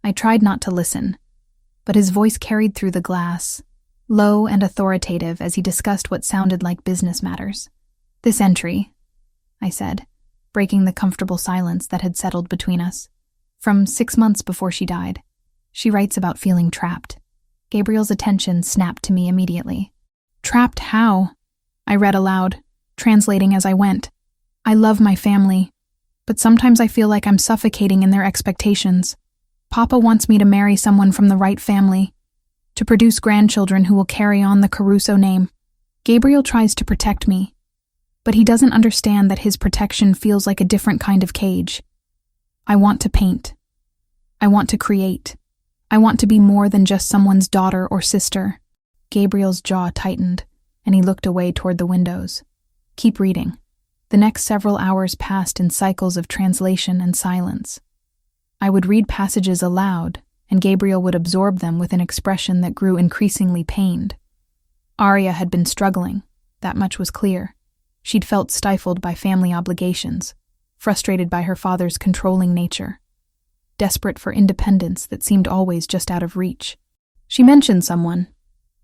I tried not to listen, but his voice carried through the glass, low and authoritative as he discussed what sounded like business matters. "This entry," I said, breaking the comfortable silence that had settled between us. "From 6 months before she died. She writes about feeling trapped." Gabriel's attention snapped to me immediately. "Trapped how?" I read aloud, translating as I went. "I love my family, but sometimes I feel like I'm suffocating in their expectations. Papa wants me to marry someone from the right family, to produce grandchildren who will carry on the Caruso name. Gabriel tries to protect me, but he doesn't understand that his protection feels like a different kind of cage. I want to paint. I want to create. I want to be more than just someone's daughter or sister." Gabriel's jaw tightened, and he looked away toward the windows. "Keep reading." The next several hours passed in cycles of translation and silence. I would read passages aloud, and Gabriel would absorb them with an expression that grew increasingly pained. Arya had been struggling, that much was clear. She'd felt stifled by family obligations, frustrated by her father's controlling nature, desperate for independence that seemed always just out of reach. She mentioned someone,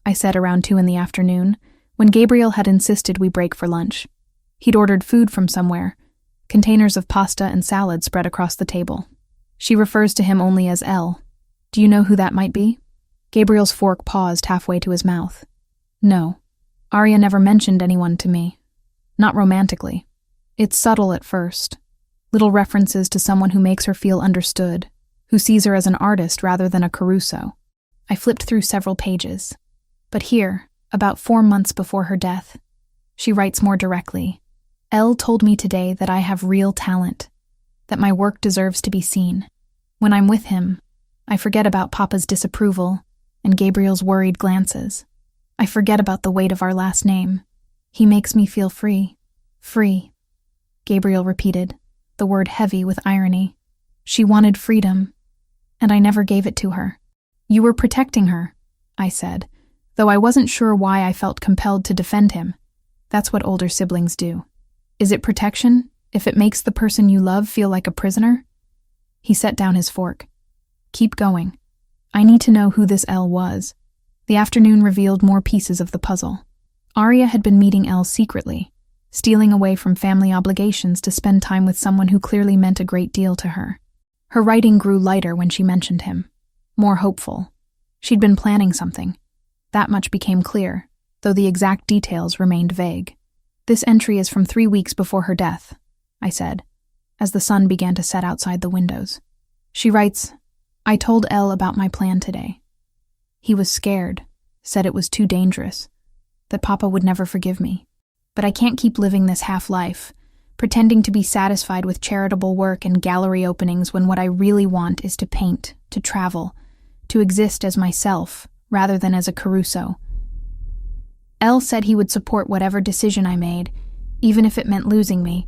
I said around 2 p.m, when Gabriel had insisted we break for lunch. He'd ordered food from somewhere, containers of pasta and salad spread across the table. She refers to him only as L. Do you know who that might be? Gabriel's fork paused halfway to his mouth. No. Arya never mentioned anyone to me. Not romantically. It's subtle at first. Little references to someone who makes her feel understood, who sees her as an artist rather than a Caruso. I flipped through several pages. But here, about 4 months before her death, she writes more directly. Elle told me today that I have real talent, that my work deserves to be seen. When I'm with him, I forget about Papa's disapproval and Gabriel's worried glances. I forget about the weight of our last name. He makes me feel free. Free. Gabriel repeated, the word heavy with irony. She wanted freedom, and I never gave it to her. You were protecting her, I said, though I wasn't sure why I felt compelled to defend him. That's what older siblings do. Is it protection if it makes the person you love feel like a prisoner? He set down his fork. Keep going. I need to know who this Elle was. The afternoon revealed more pieces of the puzzle. Arya had been meeting Elle secretly, stealing away from family obligations to spend time with someone who clearly meant a great deal to her. Her writing grew lighter when she mentioned him, more hopeful. She'd been planning something. That much became clear, though the exact details remained vague. This entry is from 3 weeks before her death, I said, as the sun began to set outside the windows. She writes, I told Elle about my plan today. He was scared, said it was too dangerous, that Papa would never forgive me. But I can't keep living this half-life, pretending to be satisfied with charitable work and gallery openings when what I really want is to paint, to travel, to exist as myself, rather than as a Caruso. Elle said he would support whatever decision I made, even if it meant losing me.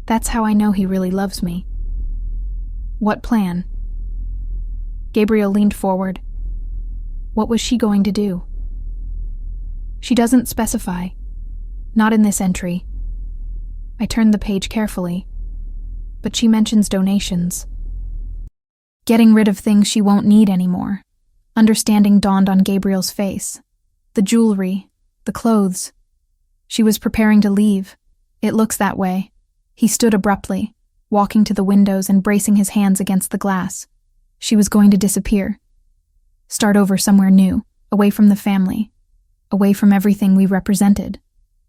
That's how I know he really loves me. What plan? Gabriel leaned forward. What was she going to do? She doesn't specify. Not in this entry. I turned the page carefully, but she mentions donations. Getting rid of things she won't need anymore. Understanding dawned on Gabriel's face. The jewelry, the clothes. She was preparing to leave. It looks that way. He stood abruptly, walking to the windows and bracing his hands against the glass. She was going to disappear. Start over somewhere new, away from the family, away from everything we represented.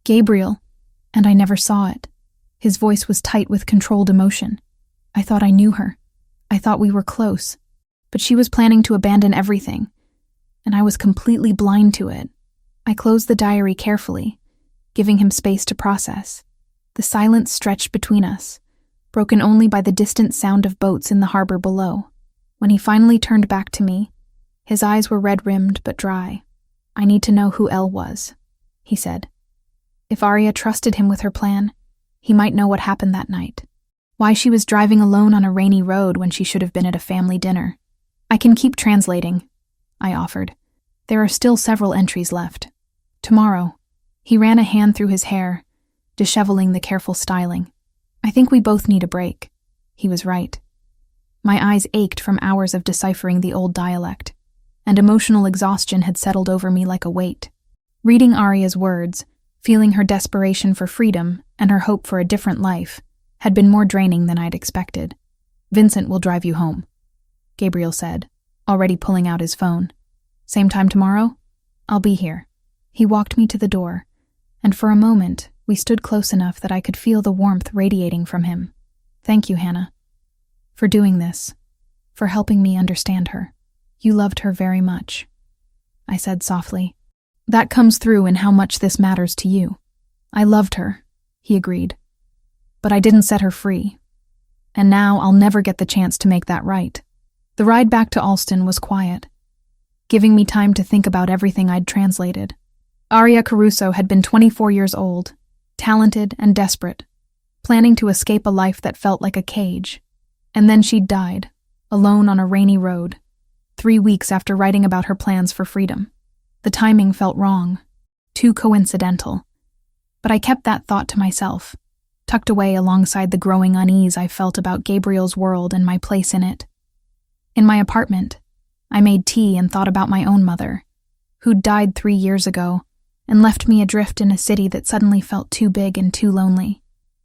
Gabriel, and I never saw it. His voice was tight with controlled emotion. I thought I knew her. I thought we were close. But she was planning to abandon everything, and I was completely blind to it. I closed the diary carefully, giving him space to process. The silence stretched between us, broken only by the distant sound of boats in the harbor below. When he finally turned back to me, his eyes were red-rimmed but dry. I need to know who Elle was, he said. If Arya trusted him with her plan, he might know what happened that night. Why she was driving alone on a rainy road when she should have been at a family dinner. I can keep translating, I offered. There are still several entries left. Tomorrow. He ran a hand through his hair, disheveling the careful styling. I think we both need a break. He was right. My eyes ached from hours of deciphering the old dialect, and emotional exhaustion had settled over me like a weight. Reading Arya's words, feeling her desperation for freedom and her hope for a different life, had been more draining than I'd expected. Vincent will drive you home, Gabriel said, already pulling out his phone. Same time tomorrow? I'll be here. He walked me to the door, and for a moment, we stood close enough that I could feel the warmth radiating from him. Thank you, Hannah, for doing this, for helping me understand her. You loved her very much, I said softly. That comes through in how much this matters to you. I loved her, he agreed. But I didn't set her free. And now I'll never get the chance to make that right. The ride back to Alston was quiet, giving me time to think about everything I'd translated. Arya Caruso had been 24 years old, talented and desperate, planning to escape a life that felt like a cage. And then she died, alone on a rainy road, 3 weeks after writing about her plans for freedom. The timing felt wrong, too coincidental. But I kept that thought to myself, tucked away alongside the growing unease I felt about Gabriel's world and my place in it. In my apartment, I made tea and thought about my own mother, who'd died 3 years ago and left me adrift in a city that suddenly felt too big and too lonely.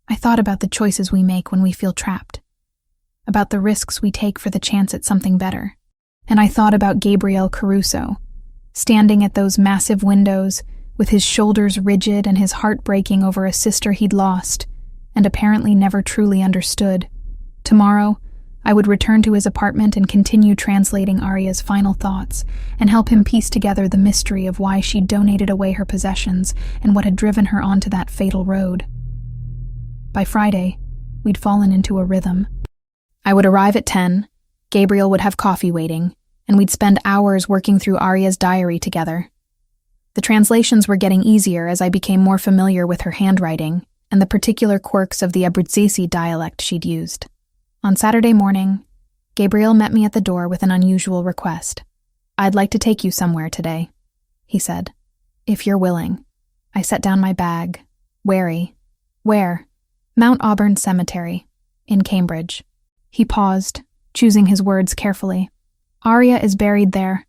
I thought about the choices we make when we feel trapped, about the risks we take for the chance at something better. And I thought about Gabriel Caruso, standing at those massive windows, with his shoulders rigid and his heart breaking over a sister he'd lost, and apparently never truly understood. Tomorrow, I would return to his apartment and continue translating Arya's final thoughts, and help him piece together the mystery of why she'd donated away her possessions and what had driven her onto that fatal road. By Friday, we'd fallen into a rhythm. I would arrive at 10, Gabriel would have coffee waiting, and we'd spend hours working through Arya's diary together. The translations were getting easier as I became more familiar with her handwriting and the particular quirks of the Abruzzese dialect she'd used. On Saturday morning, Gabriel met me at the door with an unusual request. "I'd like to take you somewhere today," he said. "If you're willing." I set down my bag, wary. "Where?" "Mount Auburn Cemetery, in Cambridge." He paused, choosing his words carefully. "Arya is buried there.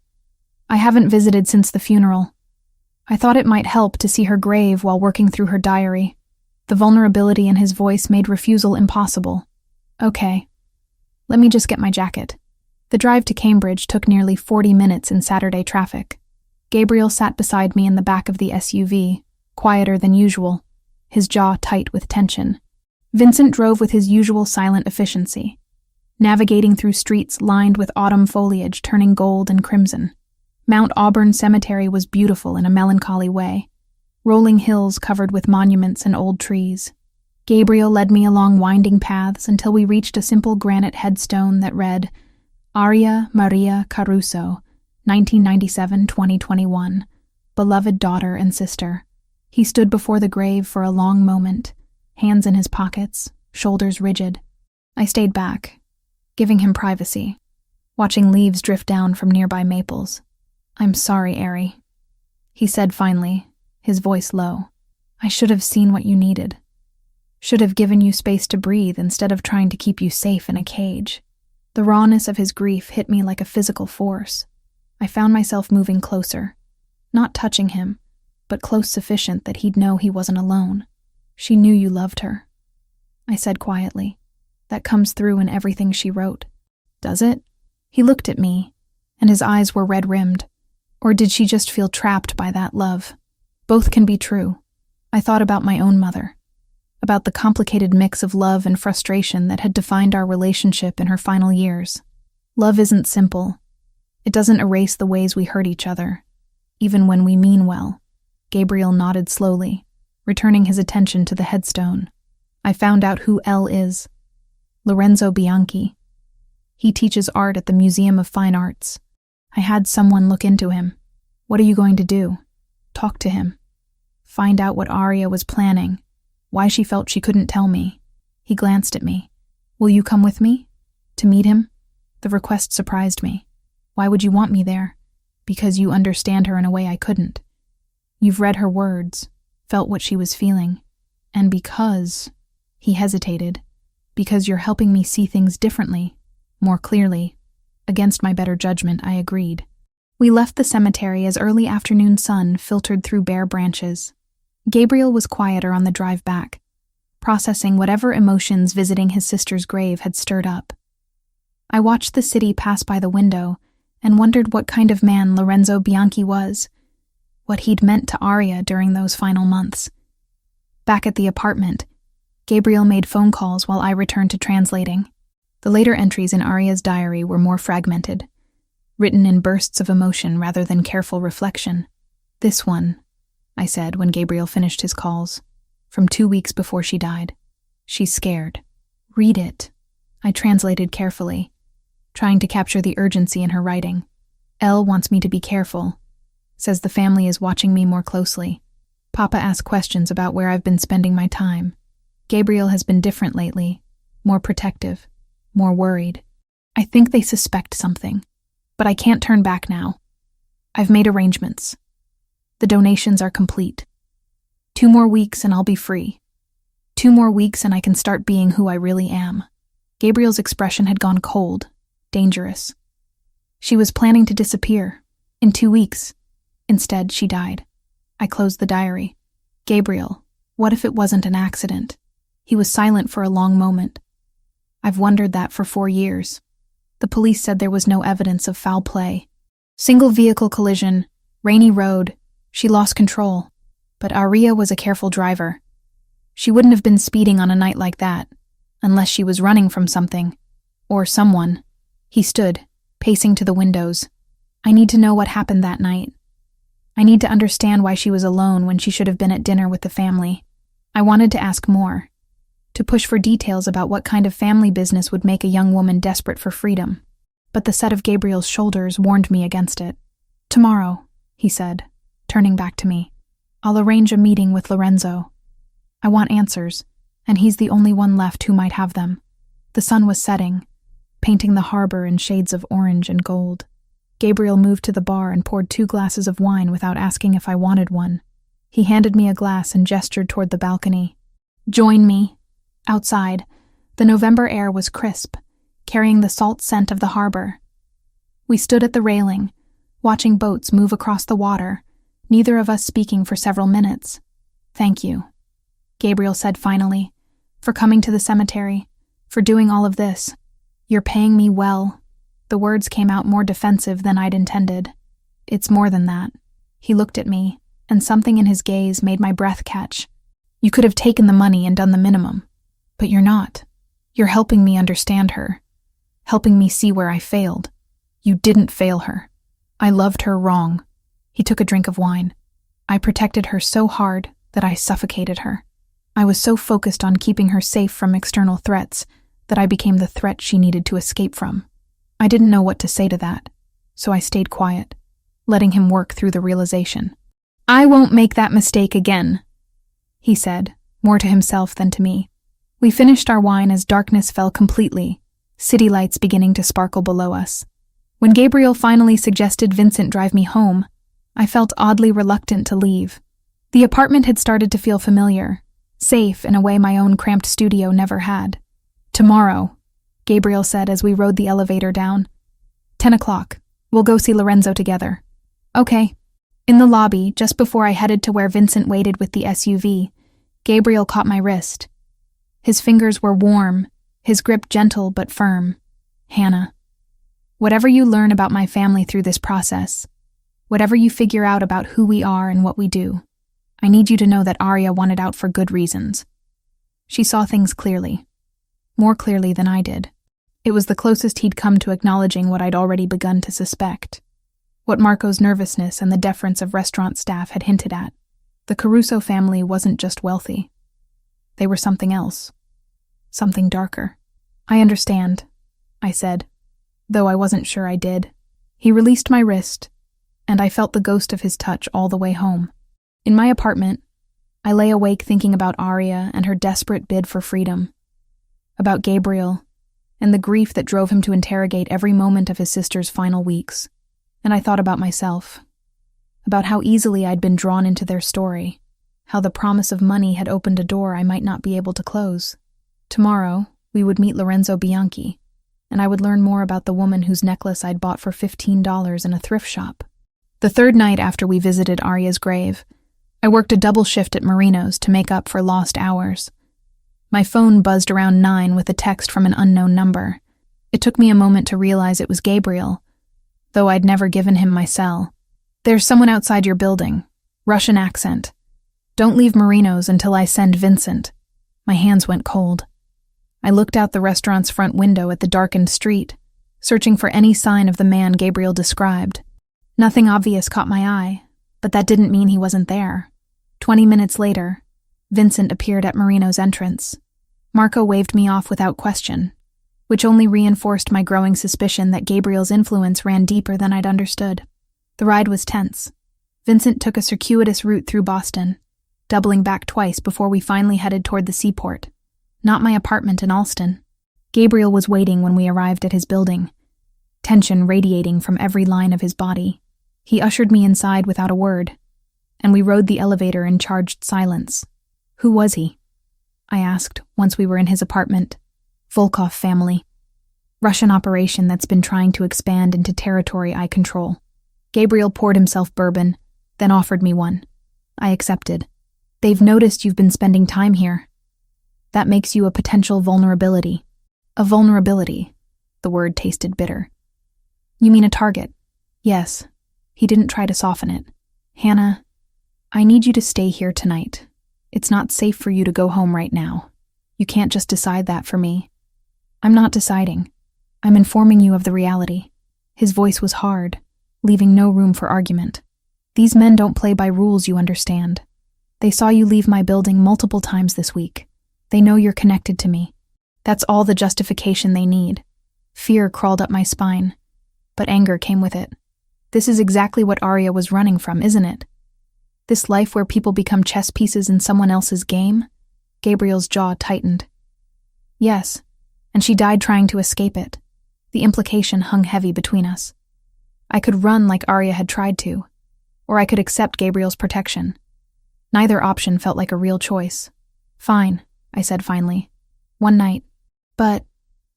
I haven't visited since the funeral. I thought it might help to see her grave while working through her diary." The vulnerability in his voice made refusal impossible. "Okay. Let me just get my jacket." The drive to Cambridge took nearly 40 minutes in Saturday traffic. Gabriel sat beside me in the back of the SUV, quieter than usual, his jaw tight with tension. Vincent drove with his usual silent efficiency, navigating through streets lined with autumn foliage turning gold and crimson. Mount Auburn Cemetery was beautiful in a melancholy way, rolling hills covered with monuments and old trees. Gabriel led me along winding paths until we reached a simple granite headstone that read, "Arya Maria Caruso, 1997-2021, beloved daughter and sister." He stood before the grave for a long moment, hands in his pockets, shoulders rigid. I stayed back, giving him privacy, watching leaves drift down from nearby maples. "I'm sorry, Ari," he said finally, his voice low. "I should have seen what you needed. Should have given you space to breathe instead of trying to keep you safe in a cage." The rawness of his grief hit me like a physical force. I found myself moving closer, not touching him, but close sufficient that he'd know he wasn't alone. "She knew you loved her," I said quietly. "That comes through in everything she wrote." "Does it?" He looked at me, and his eyes were red-rimmed. Or did she just feel trapped by that love? Both can be true. I thought about my own mother, about the complicated mix of love and frustration that had defined our relationship in her final years. Love isn't simple. It doesn't erase the ways we hurt each other, even when we mean well. Gabriel nodded slowly, returning his attention to the headstone. "I found out who L is. Lorenzo Bianchi. He teaches art at the Museum of Fine Arts. I had someone look into him." "What are you going to do?" "Talk to him. Find out what Arya was planning, why she felt she couldn't tell me." He glanced at me. "Will you come with me? To meet him?" The request surprised me. "Why would you want me there?" "Because you understand her in a way I couldn't. You've read her words, felt what she was feeling. And because," he hesitated, "because you're helping me see things differently, more clearly." Against my better judgment, I agreed. We left the cemetery as early afternoon sun filtered through bare branches. Gabriel was quieter on the drive back, processing whatever emotions visiting his sister's grave had stirred up. I watched the city pass by the window and wondered what kind of man Lorenzo Bianchi was, what he'd meant to Arya during those final months. Back at the apartment, Gabriel made phone calls while I returned to translating. The later entries in Arya's diary were more fragmented, written in bursts of emotion rather than careful reflection. "This one," I said when Gabriel finished his calls, "from 2 weeks before she died. She's scared. Read it." I translated carefully, trying to capture the urgency in her writing. "L wants me to be careful. Says the family is watching me more closely. Papa asks questions about where I've been spending my time. Gabriel has been different lately, more protective, more worried. I think they suspect something, but I can't turn back now. I've made arrangements. The donations are complete. 2 more weeks and I'll be free. 2 more weeks and I can start being who I really am. Gabriel's expression had gone cold, dangerous. She was planning to disappear. In 2 weeks. Instead, she died. I closed the diary. Gabriel, what if it wasn't an accident? He was silent for a long moment. I've wondered that for 4 years. The police said there was no evidence of foul play. Single vehicle collision, rainy road, she lost control. But Aria was a careful driver. She wouldn't have been speeding on a night like that, unless she was running from something. Or someone. He stood, pacing to the windows. I need to know what happened that night. I need to understand why she was alone when she should have been at dinner with the family. I wanted to ask more. To push for details about what kind of family business would make a young woman desperate for freedom. But the set of Gabriel's shoulders warned me against it. Tomorrow, he said, turning back to me. I'll arrange a meeting with Lorenzo. I want answers, and he's the only one left who might have them. The sun was setting, painting the harbor in shades of orange and gold. Gabriel moved to the bar and poured 2 glasses of wine without asking if I wanted one. He handed me a glass and gestured toward the balcony. Join me. Outside, the November air was crisp, carrying the salt scent of the harbor. We stood at the railing, watching boats move across the water, neither of us speaking for several minutes. Thank you, Gabriel said finally, for coming to the cemetery, for doing all of this. You're paying me well. The words came out more defensive than I'd intended. It's more than that. He looked at me, and something in his gaze made my breath catch. You could have taken the money and done the minimum. But you're not. You're helping me understand her. Helping me see where I failed. You didn't fail her. I loved her wrong. He took a drink of wine. I protected her so hard that I suffocated her. I was so focused on keeping her safe from external threats that I became the threat she needed to escape from. I didn't know what to say to that, so I stayed quiet, letting him work through the realization. I won't make that mistake again, he said, more to himself than to me. We finished our wine as darkness fell completely, city lights beginning to sparkle below us. When Gabriel finally suggested Vincent drive me home, I felt oddly reluctant to leave. The apartment had started to feel familiar, safe in a way my own cramped studio never had. Tomorrow, Gabriel said as we rode the elevator down. 10 o'clock. We'll go see Lorenzo together. Okay. In the lobby, just before I headed to where Vincent waited with the SUV, Gabriel caught my wrist. His fingers were warm, his grip gentle but firm. Hannah, whatever you learn about my family through this process, whatever you figure out about who we are and what we do, I need you to know that Arya wanted out for good reasons. She saw things clearly. More clearly than I did. It was the closest he'd come to acknowledging what I'd already begun to suspect. What Marco's nervousness and the deference of restaurant staff had hinted at. The Caruso family wasn't just wealthy. They were something else. Something darker. I understand, I said, though I wasn't sure I did. He released my wrist, and I felt the ghost of his touch all the way home. In my apartment, I lay awake thinking about Arya and her desperate bid for freedom. About Gabriel, and the grief that drove him to interrogate every moment of his sister's final weeks. And I thought about myself. About how easily I'd been drawn into their story. How the promise of money had opened a door I might not be able to close. Tomorrow, we would meet Lorenzo Bianchi, and I would learn more about the woman whose necklace I'd bought for $15 in a thrift shop. The 3rd night after we visited Arya's grave, I worked a double shift at Marino's to make up for lost hours. My phone buzzed around 9 with a text from an unknown number. It took me a moment to realize it was Gabriel, though I'd never given him my cell. There's someone outside your building. Russian accent. Don't leave Marino's until I send Vincent. My hands went cold. I looked out the restaurant's front window at the darkened street, searching for any sign of the man Gabriel described. Nothing obvious caught my eye, but that didn't mean he wasn't there. 20 minutes later, Vincent appeared at Marino's entrance. Marco waved me off without question, which only reinforced my growing suspicion that Gabriel's influence ran deeper than I'd understood. The ride was tense. Vincent took a circuitous route through Boston, doubling back twice before we finally headed toward the seaport. Not my apartment in Alston. Gabriel was waiting when we arrived at his building, tension radiating from every line of his body. He ushered me inside without a word, and we rode the elevator in charged silence. Who was he? I asked once we were in his apartment. Volkov family. Russian operation that's been trying to expand into territory I control. Gabriel poured himself bourbon, then offered me one. I accepted. They've noticed you've been spending time here. That makes you a potential vulnerability. A vulnerability. The word tasted bitter. You mean a target? Yes. He didn't try to soften it. Hannah, I need you to stay here tonight. It's not safe for you to go home right now. You can't just decide that for me. I'm not deciding. I'm informing you of the reality. His voice was hard, leaving no room for argument. These men don't play by rules, you understand. They saw you leave my building multiple times this week. They know you're connected to me. That's all the justification they need. Fear crawled up my spine, but anger came with it. This is exactly what Arya was running from, isn't it? This life where people become chess pieces in someone else's game? Gabriel's jaw tightened. Yes, and she died trying to escape it. The implication hung heavy between us. I could run like Arya had tried to, or I could accept Gabriel's protection. Neither option felt like a real choice. Fine, I said finally. One night. But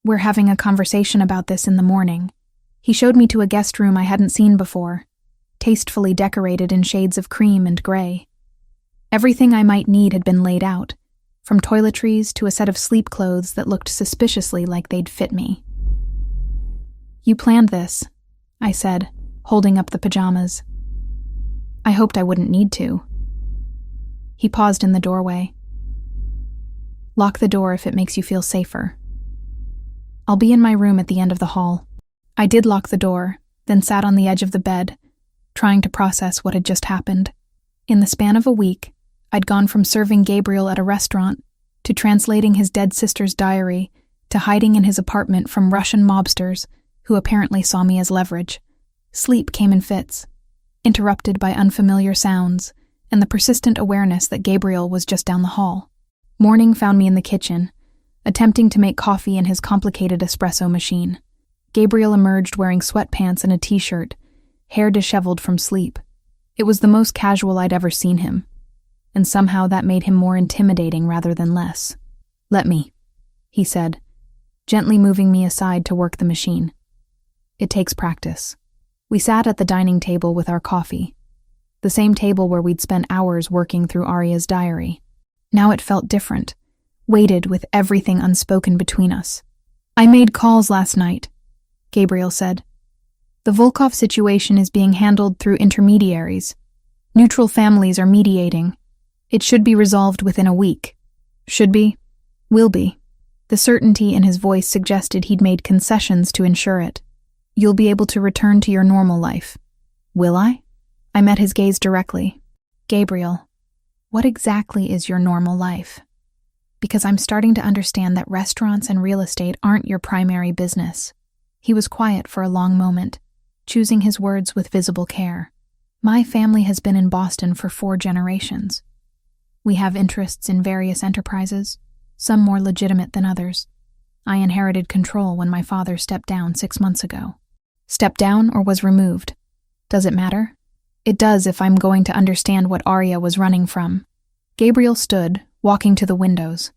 we're having a conversation about this in the morning. He showed me to a guest room I hadn't seen before, tastefully decorated in shades of cream and gray. Everything I might need had been laid out, from toiletries to a set of sleep clothes that looked suspiciously like they'd fit me. You planned this, I said, holding up the pajamas. I hoped I wouldn't need to. He paused in the doorway. Lock the door if it makes you feel safer. I'll be in my room at the end of the hall. I did lock the door, then sat on the edge of the bed, trying to process what had just happened. In the span of a week, I'd gone from serving Gabriel at a restaurant to translating his dead sister's diary to hiding in his apartment from Russian mobsters who apparently saw me as leverage. Sleep came in fits, interrupted by unfamiliar sounds and the persistent awareness that Gabriel was just down the hall. Morning found me in the kitchen, attempting to make coffee in his complicated espresso machine. Gabriel emerged wearing sweatpants and a t-shirt, hair disheveled from sleep. It was the most casual I'd ever seen him, and somehow that made him more intimidating rather than less. Let me, he said, gently moving me aside to work the machine. It takes practice. We sat at the dining table with our coffee, the same table where we'd spent hours working through Arya's diary. Now it felt different, weighted with everything unspoken between us. I made calls last night, Gabriel said. The Volkov situation is being handled through intermediaries. Neutral families are mediating. It should be resolved within a week. Should be. Will be. The certainty in his voice suggested he'd made concessions to ensure it. You'll be able to return to your normal life. Will I? I met his gaze directly. Gabriel, what exactly is your normal life? Because I'm starting to understand that restaurants and real estate aren't your primary business. He was quiet for a long moment, choosing his words with visible care. My family has been in Boston for 4 generations. We have interests in various enterprises, some more legitimate than others. I inherited control when my father stepped down 6 months ago. Stepped down or was removed? Does it matter? It does if I'm going to understand what Arya was running from. Gabriel stood, walking to the windows.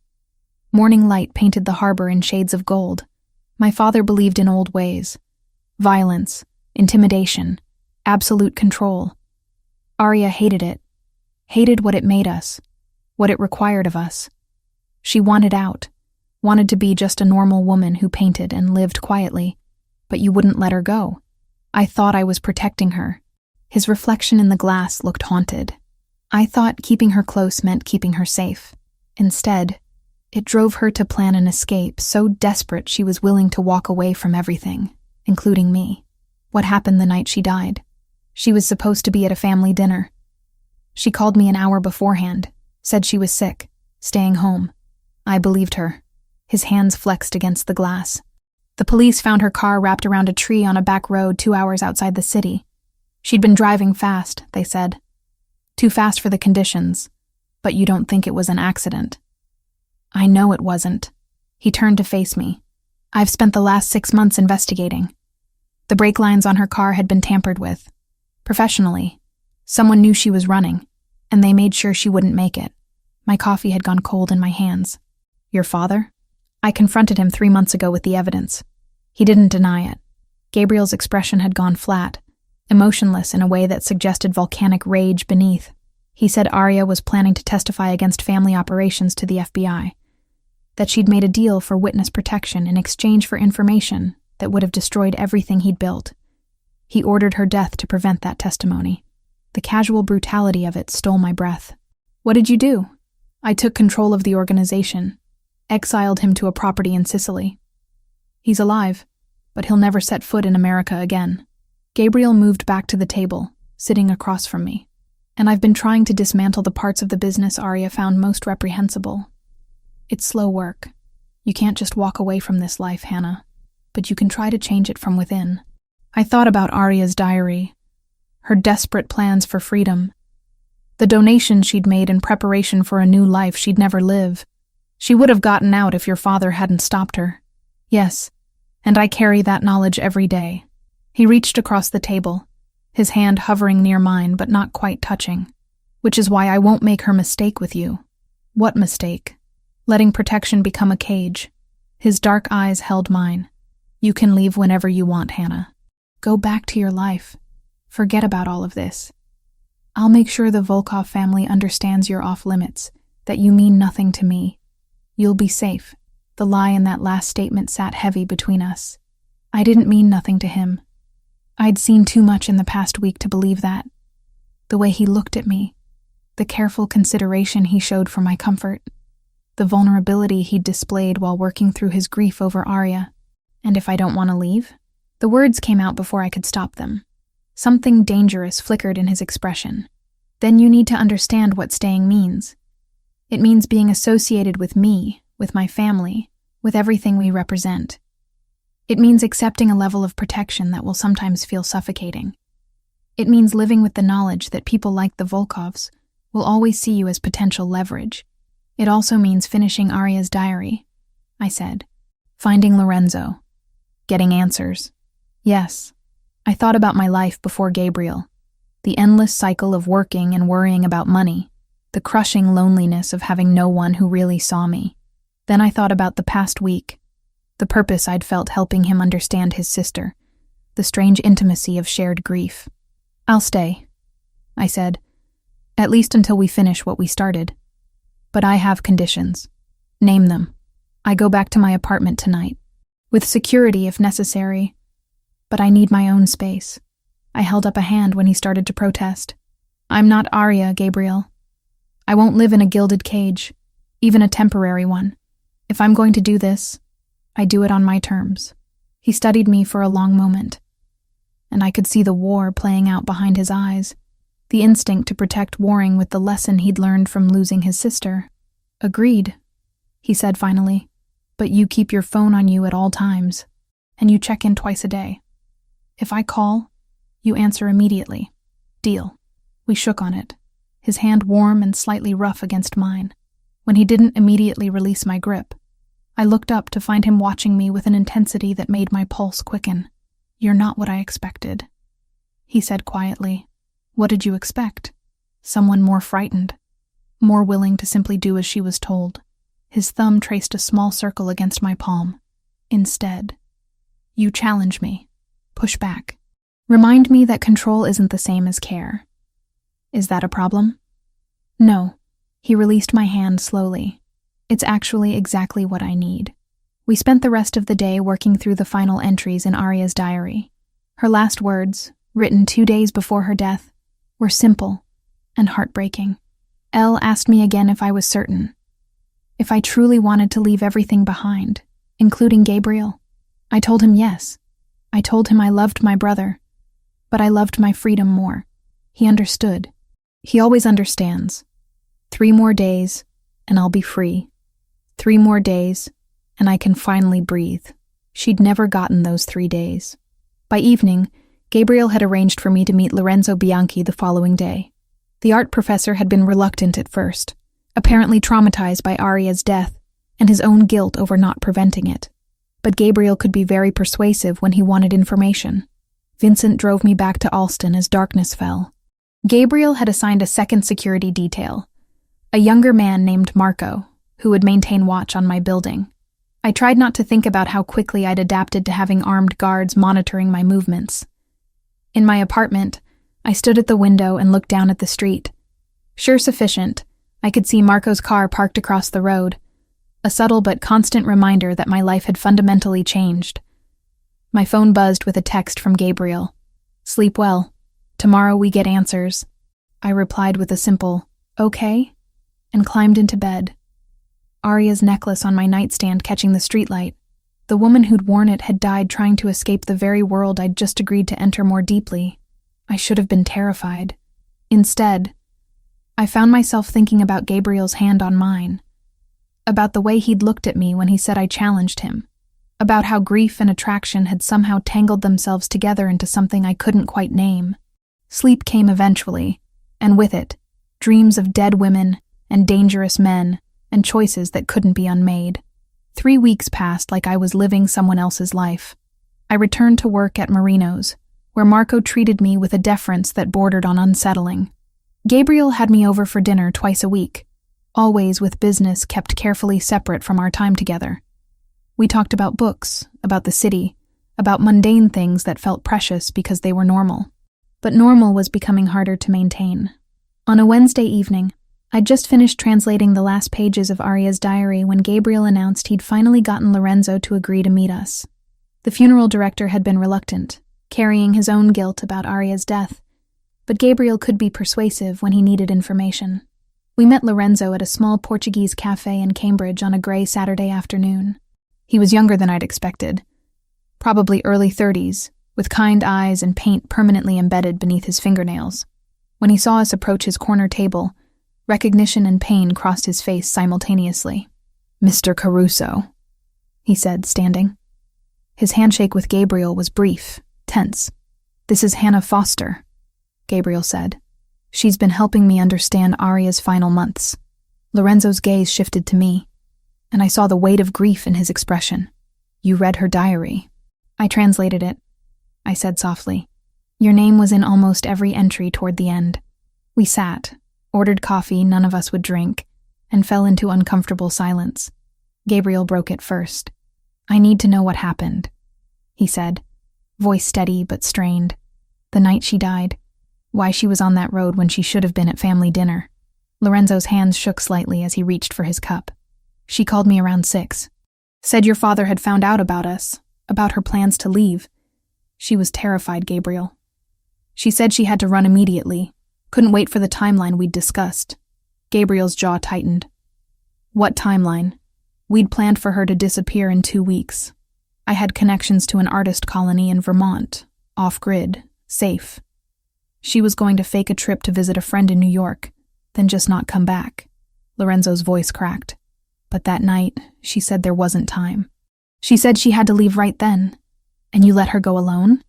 Morning light painted the harbor in shades of gold. My father believed in old ways. Violence, intimidation, absolute control. Arya hated it. Hated what it made us, what it required of us. She wanted out, wanted to be just a normal woman who painted and lived quietly, but you wouldn't let her go. I thought I was protecting her. His reflection in the glass looked haunted. I thought keeping her close meant keeping her safe. Instead, it drove her to plan an escape so desperate she was willing to walk away from everything, including me. What happened the night she died? She was supposed to be at a family dinner. She called me an hour beforehand, said she was sick, staying home. I believed her. His hands flexed against the glass. The police found her car wrapped around a tree on a back road 2 hours outside the city. She'd been driving fast, they said. Too fast for the conditions. But you don't think it was an accident? I know it wasn't. He turned to face me. I've spent the last 6 months investigating. The brake lines on her car had been tampered with. Professionally. Someone knew she was running, and they made sure she wouldn't make it. My coffee had gone cold in my hands. Your father? I confronted him 3 months ago with the evidence. He didn't deny it. Gabriel's expression had gone flat, emotionless in a way that suggested volcanic rage beneath. He said Arya was planning to testify against family operations to the FBI, that she'd made a deal for witness protection in exchange for information that would have destroyed everything he'd built. He ordered her death to prevent that testimony. The casual brutality of it stole my breath. What did you do? I took control of the organization, exiled him to a property in Sicily. He's alive, but he'll never set foot in America again. Gabriel moved back to the table, sitting across from me, and I've been trying to dismantle the parts of the business Arya found most reprehensible. It's slow work. You can't just walk away from this life, Hannah, but you can try to change it from within. I thought about Arya's diary, her desperate plans for freedom, the donation she'd made in preparation for a new life she'd never live. She would have gotten out if your father hadn't stopped her. Yes, and I carry that knowledge every day. He reached across the table, his hand hovering near mine but not quite touching. Which is why I won't make her mistake with you. What mistake? Letting protection become a cage. His dark eyes held mine. You can leave whenever you want, Hannah. Go back to your life. Forget about all of this. I'll make sure the Volkov family understands you're off limits, that you mean nothing to me. You'll be safe. The lie in that last statement sat heavy between us. I didn't mean nothing to him. I'd seen too much in the past week to believe that. The way he looked at me, the careful consideration he showed for my comfort, the vulnerability he'd displayed while working through his grief over Arya. And if I don't want to leave? The words came out before I could stop them. Something dangerous flickered in his expression. Then you need to understand what staying means. It means being associated with me, with my family, with everything we represent. It means accepting a level of protection that will sometimes feel suffocating. It means living with the knowledge that people like the Volkovs will always see you as potential leverage. It also means finishing Arya's diary, I said. Finding Lorenzo. Getting answers. Yes. I thought about my life before Gabriel. The endless cycle of working and worrying about money. The crushing loneliness of having no one who really saw me. Then I thought about the past week. The purpose I'd felt helping him understand his sister. The strange intimacy of shared grief. I'll stay, I said. At least until we finish what we started. But I have conditions. Name them. I go back to my apartment tonight. With security if necessary. But I need my own space. I held up a hand when he started to protest. I'm not Arya, Gabriel. I won't live in a gilded cage, even a temporary one. If I'm going to do this, I do it on my terms. He studied me for a long moment, and I could see the war playing out behind his eyes, the instinct to protect warring with the lesson he'd learned from losing his sister. Agreed, he said finally, but you keep your phone on you at all times, and you check in twice a day. If I call, you answer immediately. Deal. We shook on it, his hand warm and slightly rough against mine. When he didn't immediately release my grip, I looked up to find him watching me with an intensity that made my pulse quicken. You're not what I expected, he said quietly. What did you expect? Someone more frightened, more willing to simply do as she was told. His thumb traced a small circle against my palm. Instead, you challenge me. Push back. Remind me that control isn't the same as care. Is that a problem? No. He released my hand slowly. It's actually exactly what I need. We spent the rest of the day working through the final entries in Arya's diary. Her last words, written 2 days before her death, were simple and heartbreaking. Elle asked me again if I was certain. If I truly wanted to leave everything behind, including Gabriel. I told him yes. I told him I loved my brother, but I loved my freedom more. He understood. He always understands. 3 more days, and I'll be free. 3 more days, and I can finally breathe. She'd never gotten those 3 days. By evening, Gabriel had arranged for me to meet Lorenzo Bianchi the following day. The art professor had been reluctant at first, apparently traumatized by Aria's death and his own guilt over not preventing it. But Gabriel could be very persuasive when he wanted information. Vincent drove me back to Alston as darkness fell. Gabriel had assigned a second security detail, a younger man named Marco, who would maintain watch on my building. I tried not to think about how quickly I'd adapted to having armed guards monitoring my movements. In my apartment, I stood at the window and looked down at the street. Sure sufficient, I could see Marco's car parked across the road, a subtle but constant reminder that my life had fundamentally changed. My phone buzzed with a text from Gabriel. "Sleep well. Tomorrow we get answers." I replied with a simple, "Okay," and climbed into bed. Aria's necklace on my nightstand catching the streetlight. The woman who'd worn it had died trying to escape the very world I'd just agreed to enter more deeply. I should have been terrified. Instead, I found myself thinking about Gabriel's hand on mine, about the way he'd looked at me when he said I challenged him, about how grief and attraction had somehow tangled themselves together into something I couldn't quite name. Sleep came eventually, and with it, dreams of dead women and dangerous men and choices that couldn't be unmade. 3 weeks passed like I was living someone else's life. I returned to work at Marino's, where Marco treated me with a deference that bordered on unsettling. Gabriel had me over for dinner twice a week, always with business kept carefully separate from our time together. We talked about books, about the city, about mundane things that felt precious because they were normal. But normal was becoming harder to maintain. On a Wednesday evening, I'd just finished translating the last pages of Aria's diary when Gabriel announced he'd finally gotten Lorenzo to agree to meet us. The funeral director had been reluctant, carrying his own guilt about Aria's death, but Gabriel could be persuasive when he needed information. We met Lorenzo at a small Portuguese cafe in Cambridge on a gray Saturday afternoon. He was younger than I'd expected, probably early 30s, with kind eyes and paint permanently embedded beneath his fingernails. When he saw us approach his corner table, recognition and pain crossed his face simultaneously. "Mr. Caruso," he said, standing. His handshake with Gabriel was brief, tense. "This is Hannah Foster," Gabriel said. "She's been helping me understand Aria's final months." Lorenzo's gaze shifted to me, and I saw the weight of grief in his expression. "You read her diary." "I translated it," I said softly. "Your name was in almost every entry toward the end." We sat, ordered coffee none of us would drink, and fell into uncomfortable silence. Gabriel broke it first. "I need to know what happened," he said, voice steady but strained. "The night she died. Why she was on that road when she should have been at family dinner." Lorenzo's hands shook slightly as he reached for his cup. "She called me around 6. Said your father had found out about us, about her plans to leave. She was terrified, Gabriel. She said she had to run immediately. Couldn't wait for the timeline we'd discussed." Gabriel's jaw tightened. "What timeline?" "We'd planned for her to disappear in 2 weeks. I had connections to an artist colony in Vermont, off-grid, safe. She was going to fake a trip to visit a friend in New York, then just not come back." Lorenzo's voice cracked. "But that night, she said there wasn't time. She said she had to leave right then. And you let her go alone?"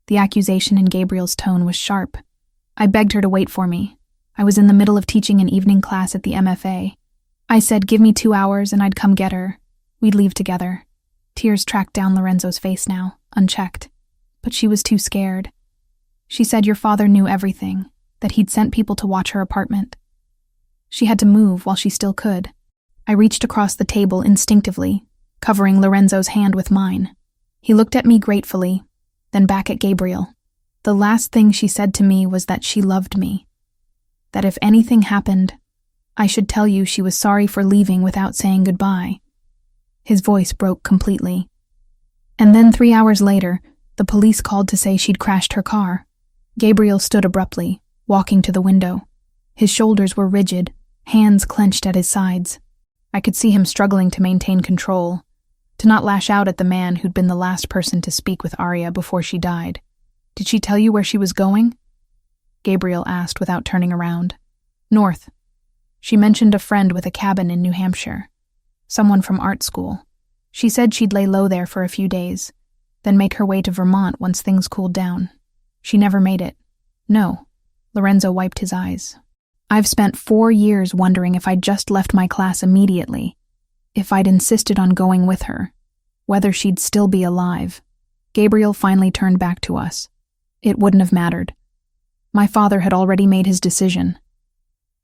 The accusation in Gabriel's tone was sharp. "I begged her to wait for me. I was in the middle of teaching an evening class at the MFA. I said, give me 2 hours and I'd come get her. We'd leave together." Tears tracked down Lorenzo's face now, unchecked. "But she was too scared. She said your father knew everything, that he'd sent people to watch her apartment. She had to move while she still could." I reached across the table instinctively, covering Lorenzo's hand with mine. He looked at me gratefully, then back at Gabriel. "The last thing she said to me was that she loved me. That if anything happened, I should tell you she was sorry for leaving without saying goodbye." His voice broke completely. "And then 3 hours later, the police called to say she'd crashed her car." Gabriel stood abruptly, walking to the window. His shoulders were rigid, hands clenched at his sides. I could see him struggling to maintain control, to not lash out at the man who'd been the last person to speak with Aria before she died. "Did she tell you where she was going?" Gabriel asked without turning around. "North. She mentioned a friend with a cabin in New Hampshire. Someone from art school. She said she'd lay low there for a few days, then make her way to Vermont once things cooled down. She never made it." "No." Lorenzo wiped his eyes. I've spent 4 years wondering if I'd just left my class immediately, if I'd insisted on going with her, whether she'd still be alive. Gabriel finally turned back to us. It wouldn't have mattered. My father had already made his decision.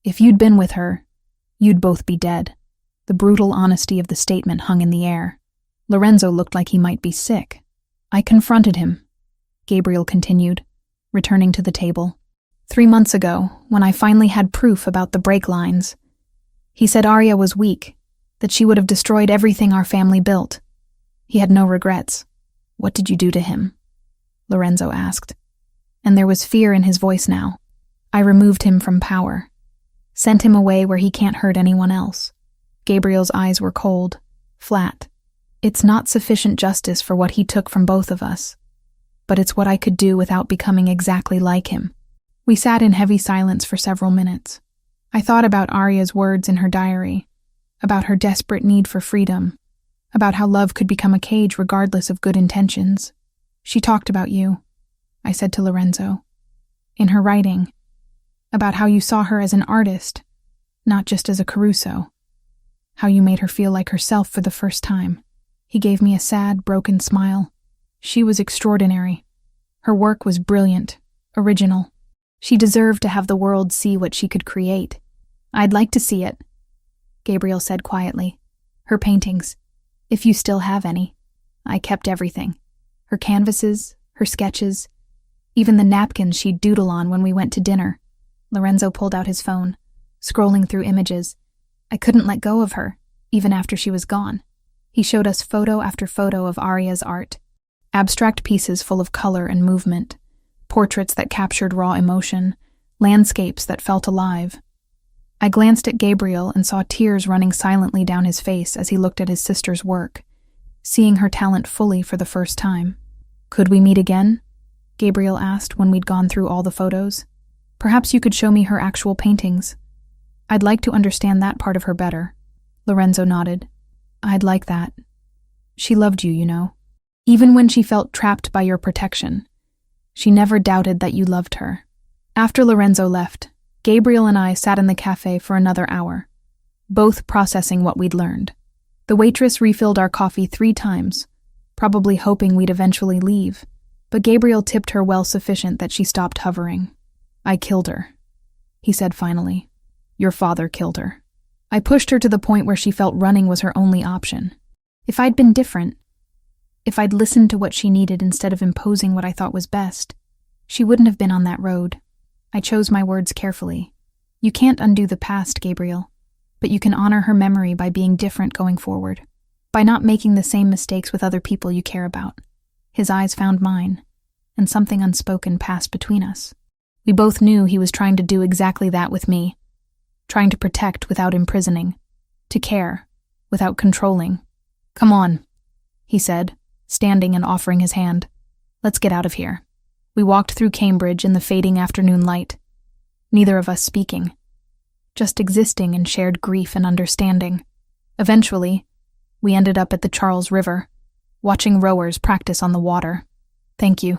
If you'd been with her, you'd both be dead. The brutal honesty of the statement hung in the air. Lorenzo looked like he might be sick. I confronted him, Gabriel continued, returning to the table. 3 months ago, when I finally had proof about the brake lines, he said Arya was weak, that she would have destroyed everything our family built. He had no regrets. What did you do to him? Lorenzo asked, and there was fear in his voice now. I removed him from power, sent him away where he can't hurt anyone else. Gabriel's eyes were cold, flat. It's not sufficient justice for what he took from both of us, but it's what I could do without becoming exactly like him. We sat in heavy silence for several minutes. I thought about Arya's words in her diary, about her desperate need for freedom, about how love could become a cage regardless of good intentions. She talked about you, I said to Lorenzo, in her writing, about how you saw her as an artist, not just as a Caruso, how you made her feel like herself for the first time. He gave me a sad, broken smile. She was extraordinary. Her work was brilliant, original. She deserved to have the world see what she could create. I'd like to see it, Gabriel said quietly. Her paintings, if you still have any. I kept everything. Her canvases, her sketches, even the napkins she'd doodle on when we went to dinner. Lorenzo pulled out his phone, scrolling through images. I couldn't let go of her, even after she was gone. He showed us photo after photo of Arya's art, abstract pieces full of color and movement, portraits that captured raw emotion, landscapes that felt alive. I glanced at Gabriel and saw tears running silently down his face as he looked at his sister's work, seeing her talent fully for the first time. Could we meet again? Gabriel asked when we'd gone through all the photos. Perhaps you could show me her actual paintings. I'd like to understand that part of her better. Lorenzo nodded. I'd like that. She loved you, you know. Even when she felt trapped by your protection, she never doubted that you loved her. After Lorenzo left, Gabriel and I sat in the cafe for another hour, both processing what we'd learned. The waitress refilled our coffee 3 times, probably hoping we'd eventually leave, but Gabriel tipped her well sufficient that she stopped hovering. I killed her, he said finally. Your father killed her. I pushed her to the point where she felt running was her only option. If I'd been different, if I'd listened to what she needed instead of imposing what I thought was best, she wouldn't have been on that road. I chose my words carefully. You can't undo the past, Gabriel, but you can honor her memory by being different going forward, by not making the same mistakes with other people you care about. His eyes found mine, and something unspoken passed between us. We both knew he was trying to do exactly that with me, trying to protect without imprisoning, to care without controlling. Come on, he said, standing and offering his hand. Let's get out of here. We walked through Cambridge in the fading afternoon light, neither of us speaking, just existing in shared grief and understanding. Eventually, we ended up at the Charles River, watching rowers practice on the water. Thank you,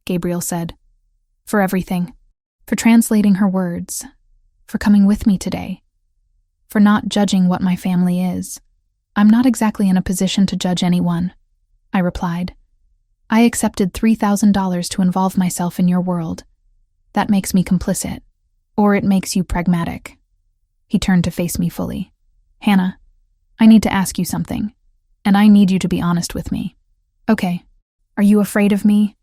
Gabriel said, for everything, for translating her words, for coming with me today, for not judging what my family is. I'm not exactly in a position to judge anyone, I replied. I accepted $3,000 to involve myself in your world. That makes me complicit, or it makes you pragmatic. He turned to face me fully. Hannah, I need to ask you something, and I need you to be honest with me. Okay, are you afraid of me?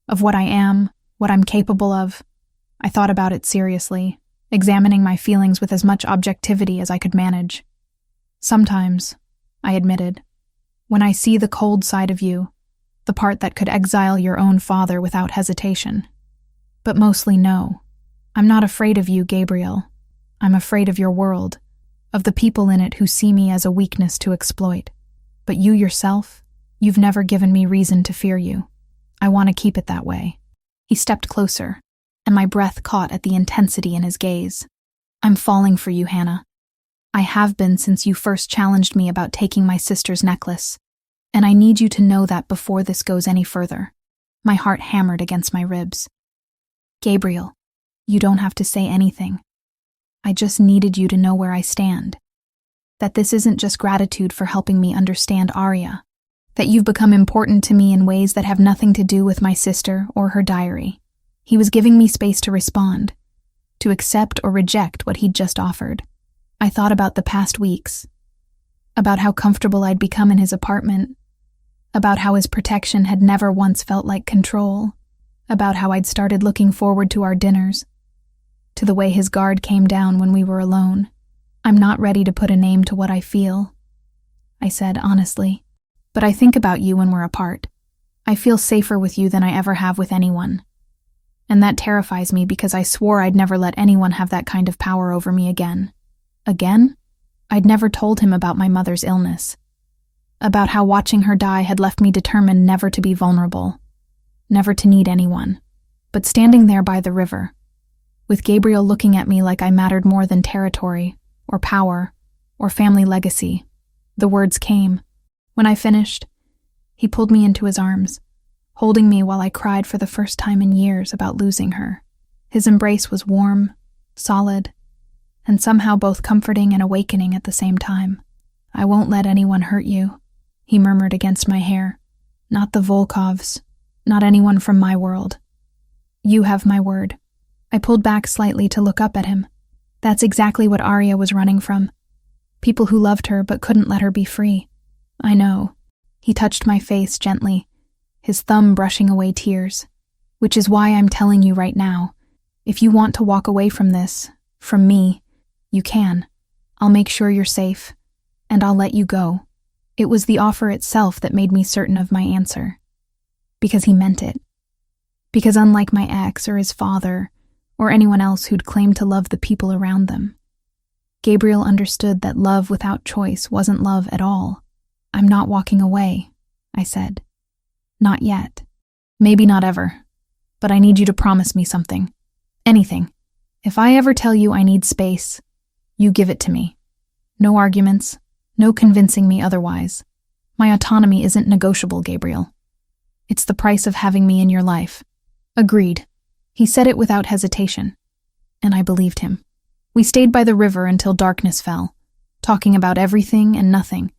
Of what I am, what I'm capable of? I thought about it seriously, examining my feelings with as much objectivity as I could manage. Sometimes, I admitted, when I see the cold side of you, the part that could exile your own father without hesitation. But mostly no. I'm not afraid of you, Gabriel. I'm afraid of your world, of the people in it who see me as a weakness to exploit. But you yourself, you've never given me reason to fear you. I want to keep it that way. He stepped closer, and my breath caught at the intensity in his gaze. I'm falling for you, Hannah. I have been since you first challenged me about taking my sister's necklace, and I need you to know that before this goes any further. My heart hammered against my ribs. Gabriel, you don't have to say anything. I just needed you to know where I stand. That this isn't just gratitude for helping me understand Arya. That you've become important to me in ways that have nothing to do with my sister or her diary." He was giving me space to respond, to accept or reject what he'd just offered. I thought about the past weeks, about how comfortable I'd become in his apartment, about how his protection had never once felt like control, about how I'd started looking forward to our dinners, to the way his guard came down when we were alone. "I'm not ready to put a name to what I feel," I said honestly, "but I think about you when we're apart. I feel safer with you than I ever have with anyone. And that terrifies me because I swore I'd never let anyone have that kind of power over me again." Again? I'd never told him about my mother's illness, about how watching her die had left me determined never to be vulnerable, never to need anyone. But standing there by the river, with Gabriel looking at me like I mattered more than territory, or power, or family legacy, the words came. When I finished, he pulled me into his arms, holding me while I cried for the first time in years about losing her. His embrace was warm, solid, and somehow both comforting and awakening at the same time. "I won't let anyone hurt you," he murmured against my hair. "Not the Volkovs, not anyone from my world. You have my word." I pulled back slightly to look up at him. That's exactly what Arya was running from. People who loved her but couldn't let her be free. "I know." He touched my face gently, his thumb brushing away tears. "Which is why I'm telling you right now. If you want to walk away from this, from me, you can. I'll make sure you're safe, and I'll let you go." It was the offer itself that made me certain of my answer. Because he meant it. Because unlike my ex or his father, or anyone else who'd claimed to love the people around them, Gabriel understood that love without choice wasn't love at all. "I'm not walking away," I said. "Not yet. Maybe not ever. But I need you to promise me something. Anything. If I ever tell you I need space, you give it to me. No arguments, no convincing me otherwise. My autonomy isn't negotiable, Gabriel. It's the price of having me in your life." Agreed. He said it without hesitation, and I believed him. We stayed by the river until darkness fell, talking about everything and nothing,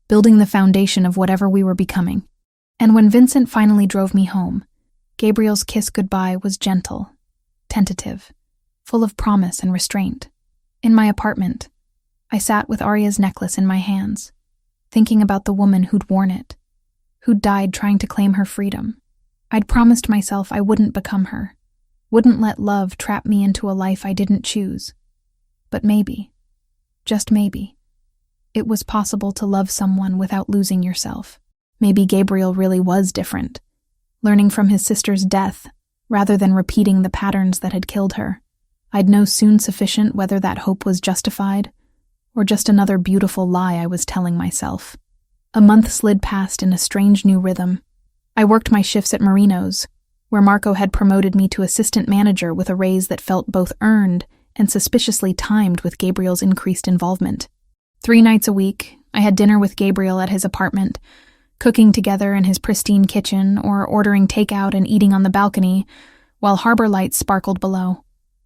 building the foundation of whatever we were becoming. And when Vincent finally drove me home, Gabriel's kiss goodbye was gentle, tentative, full of promise and restraint. In my apartment, I sat with Arya's necklace in my hands, thinking about the woman who'd worn it, who'd died trying to claim her freedom. I'd promised myself I wouldn't become her, wouldn't let love trap me into a life I didn't choose. But maybe, just maybe, it was possible to love someone without losing yourself. Maybe Gabriel really was different, learning from his sister's death rather than repeating the patterns that had killed her. I'd know soon sufficient whether that hope was justified or just another beautiful lie I was telling myself. A month slid past in a strange new rhythm. I worked my shifts at Marino's, where Marco had promoted me to assistant manager with a raise that felt both earned and suspiciously timed with Gabriel's increased involvement. 3 nights a week, I had dinner with Gabriel at his apartment, cooking together in his pristine kitchen or ordering takeout and eating on the balcony, while harbor lights sparkled below.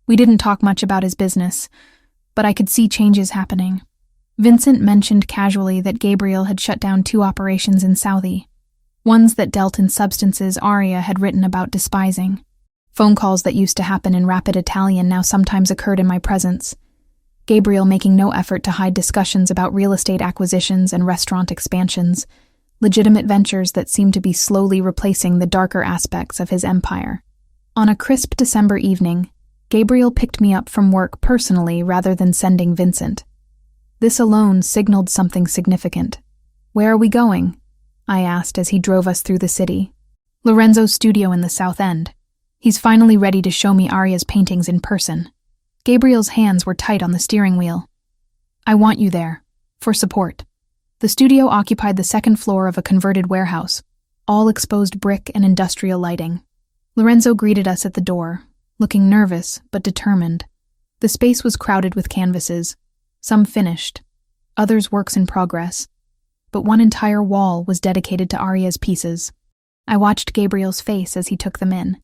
We didn't talk much about his business, but I could see changes happening. Vincent mentioned casually that Gabriel had shut down 2 operations in Southie, ones that dealt in substances Arya had written about despising. Phone calls that used to happen in rapid Italian now sometimes occurred in my presence, Gabriel making no effort to hide discussions about real estate acquisitions and restaurant expansions, legitimate ventures that seemed to be slowly replacing the darker aspects of his empire. On a crisp December evening, Gabriel picked me up from work personally rather than sending Vincent. This alone signaled something significant. "Where are we going?" I asked as he drove us through the city. "Lorenzo's studio in the South End. He's finally ready to show me Arya's paintings in person." Gabriel's hands were tight on the steering wheel. "I want you there, for support." The studio occupied the 2nd floor of a converted warehouse, all exposed brick and industrial lighting. Lorenzo greeted us at the door, looking nervous but determined. The space was crowded with canvases, some finished, others works in progress, but one entire wall was dedicated to Arya's pieces. I watched Gabriel's face as he took them in.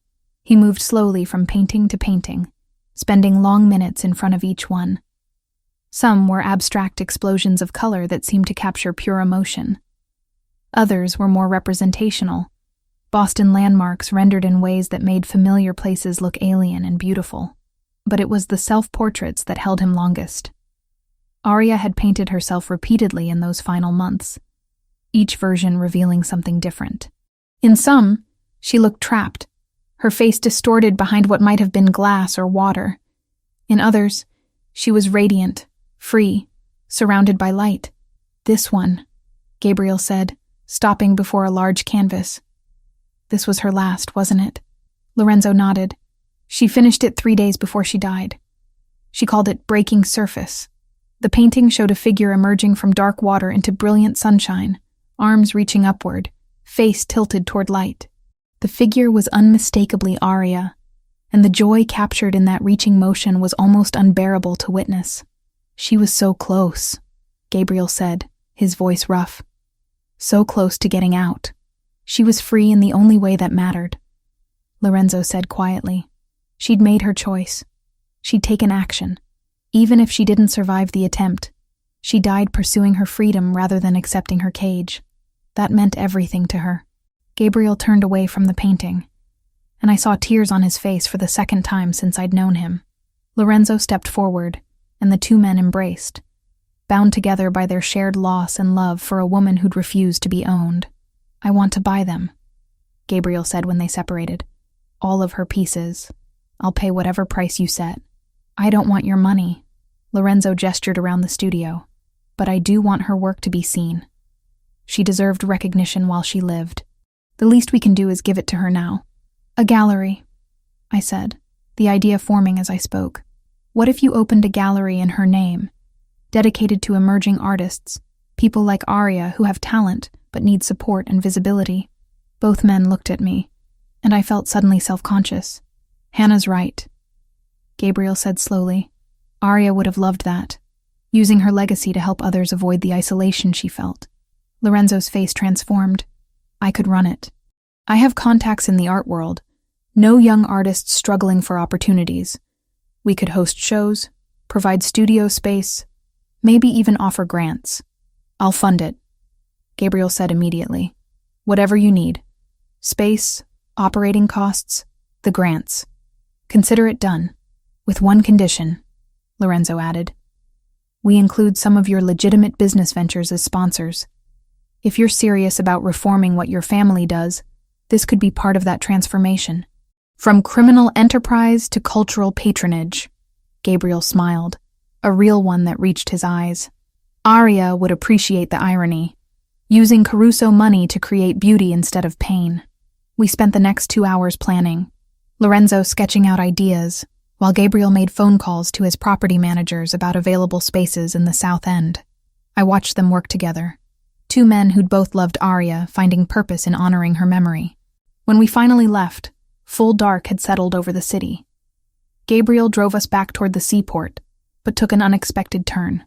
He moved slowly from painting to painting, spending long minutes in front of each one. Some were abstract explosions of color that seemed to capture pure emotion. Others were more representational, Boston landmarks rendered in ways that made familiar places look alien and beautiful. But it was the self-portraits that held him longest. Aria had painted herself repeatedly in those final months, each version revealing something different. In some, she looked trapped, her face distorted behind what might have been glass or water. In others, she was radiant, free, surrounded by light. "This one," Gabriel said, stopping before a large canvas. "This was her last, wasn't it?" Lorenzo nodded. "She finished it 3 days before she died. She called it Breaking Surface." The painting showed a figure emerging from dark water into brilliant sunshine, arms reaching upward, face tilted toward light. The figure was unmistakably Aria, and the joy captured in that reaching motion was almost unbearable to witness. "She was so close," Gabriel said, his voice rough. "So close to getting out. She was free in the only way that mattered." Lorenzo said quietly. She'd made her choice. She'd taken action. Even if she didn't survive the attempt, she died pursuing her freedom rather than accepting her cage. That meant everything to her. Gabriel turned away from the painting, and I saw tears on his face for the second time since I'd known him. Lorenzo stepped forward, and the two men embraced, bound together by their shared loss and love for a woman who'd refused to be owned. "I want to buy them," Gabriel said when they separated. "All of her pieces. I'll pay whatever price you set." "I don't want your money," Lorenzo gestured around the studio, "but I do want her work to be seen. She deserved recognition while she lived. The least we can do is give it to her now." "A gallery," I said, the idea forming as I spoke. "What if you opened a gallery in her name, dedicated to emerging artists, people like Aria who have talent but need support and visibility?" Both men looked at me, and I felt suddenly self-conscious. "Hannah's right," Gabriel said slowly. "Aria would have loved that, using her legacy to help others avoid the isolation she felt." Lorenzo's face transformed. "I could run it. I have contacts in the art world, no young artists struggling for opportunities. We could host shows, provide studio space, maybe even offer grants. I'll fund it," Gabriel said immediately. "Whatever you need. Space, operating costs, the grants. Consider it done. With one condition," Lorenzo added. "We include some of your legitimate business ventures as sponsors. If you're serious about reforming what your family does, this could be part of that transformation. From criminal enterprise to cultural patronage." Gabriel smiled, a real one that reached his eyes. Aria would appreciate the irony, using Caruso money to create beauty instead of pain. We spent the next 2 hours planning, Lorenzo sketching out ideas, while Gabriel made phone calls to his property managers about available spaces in the South End. I watched them work together, two men who'd both loved Aria, finding purpose in honoring her memory. When we finally left, full dark had settled over the city. Gabriel drove us back toward the seaport, but took an unexpected turn.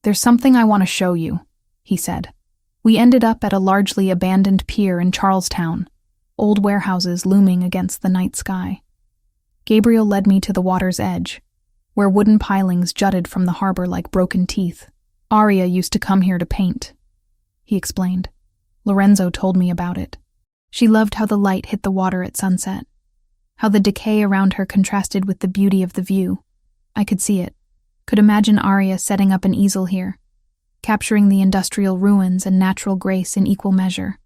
"There's something I want to show you," he said. We ended up at a largely abandoned pier in Charlestown, old warehouses looming against the night sky. Gabriel led me to the water's edge, where wooden pilings jutted from the harbor like broken teeth. "Aria used to come here to paint," he explained. "Lorenzo told me about it. She loved how the light hit the water at sunset, how the decay around her contrasted with the beauty of the view. I could see it, could imagine Aria setting up an easel here, capturing the industrial ruins and natural grace in equal measure.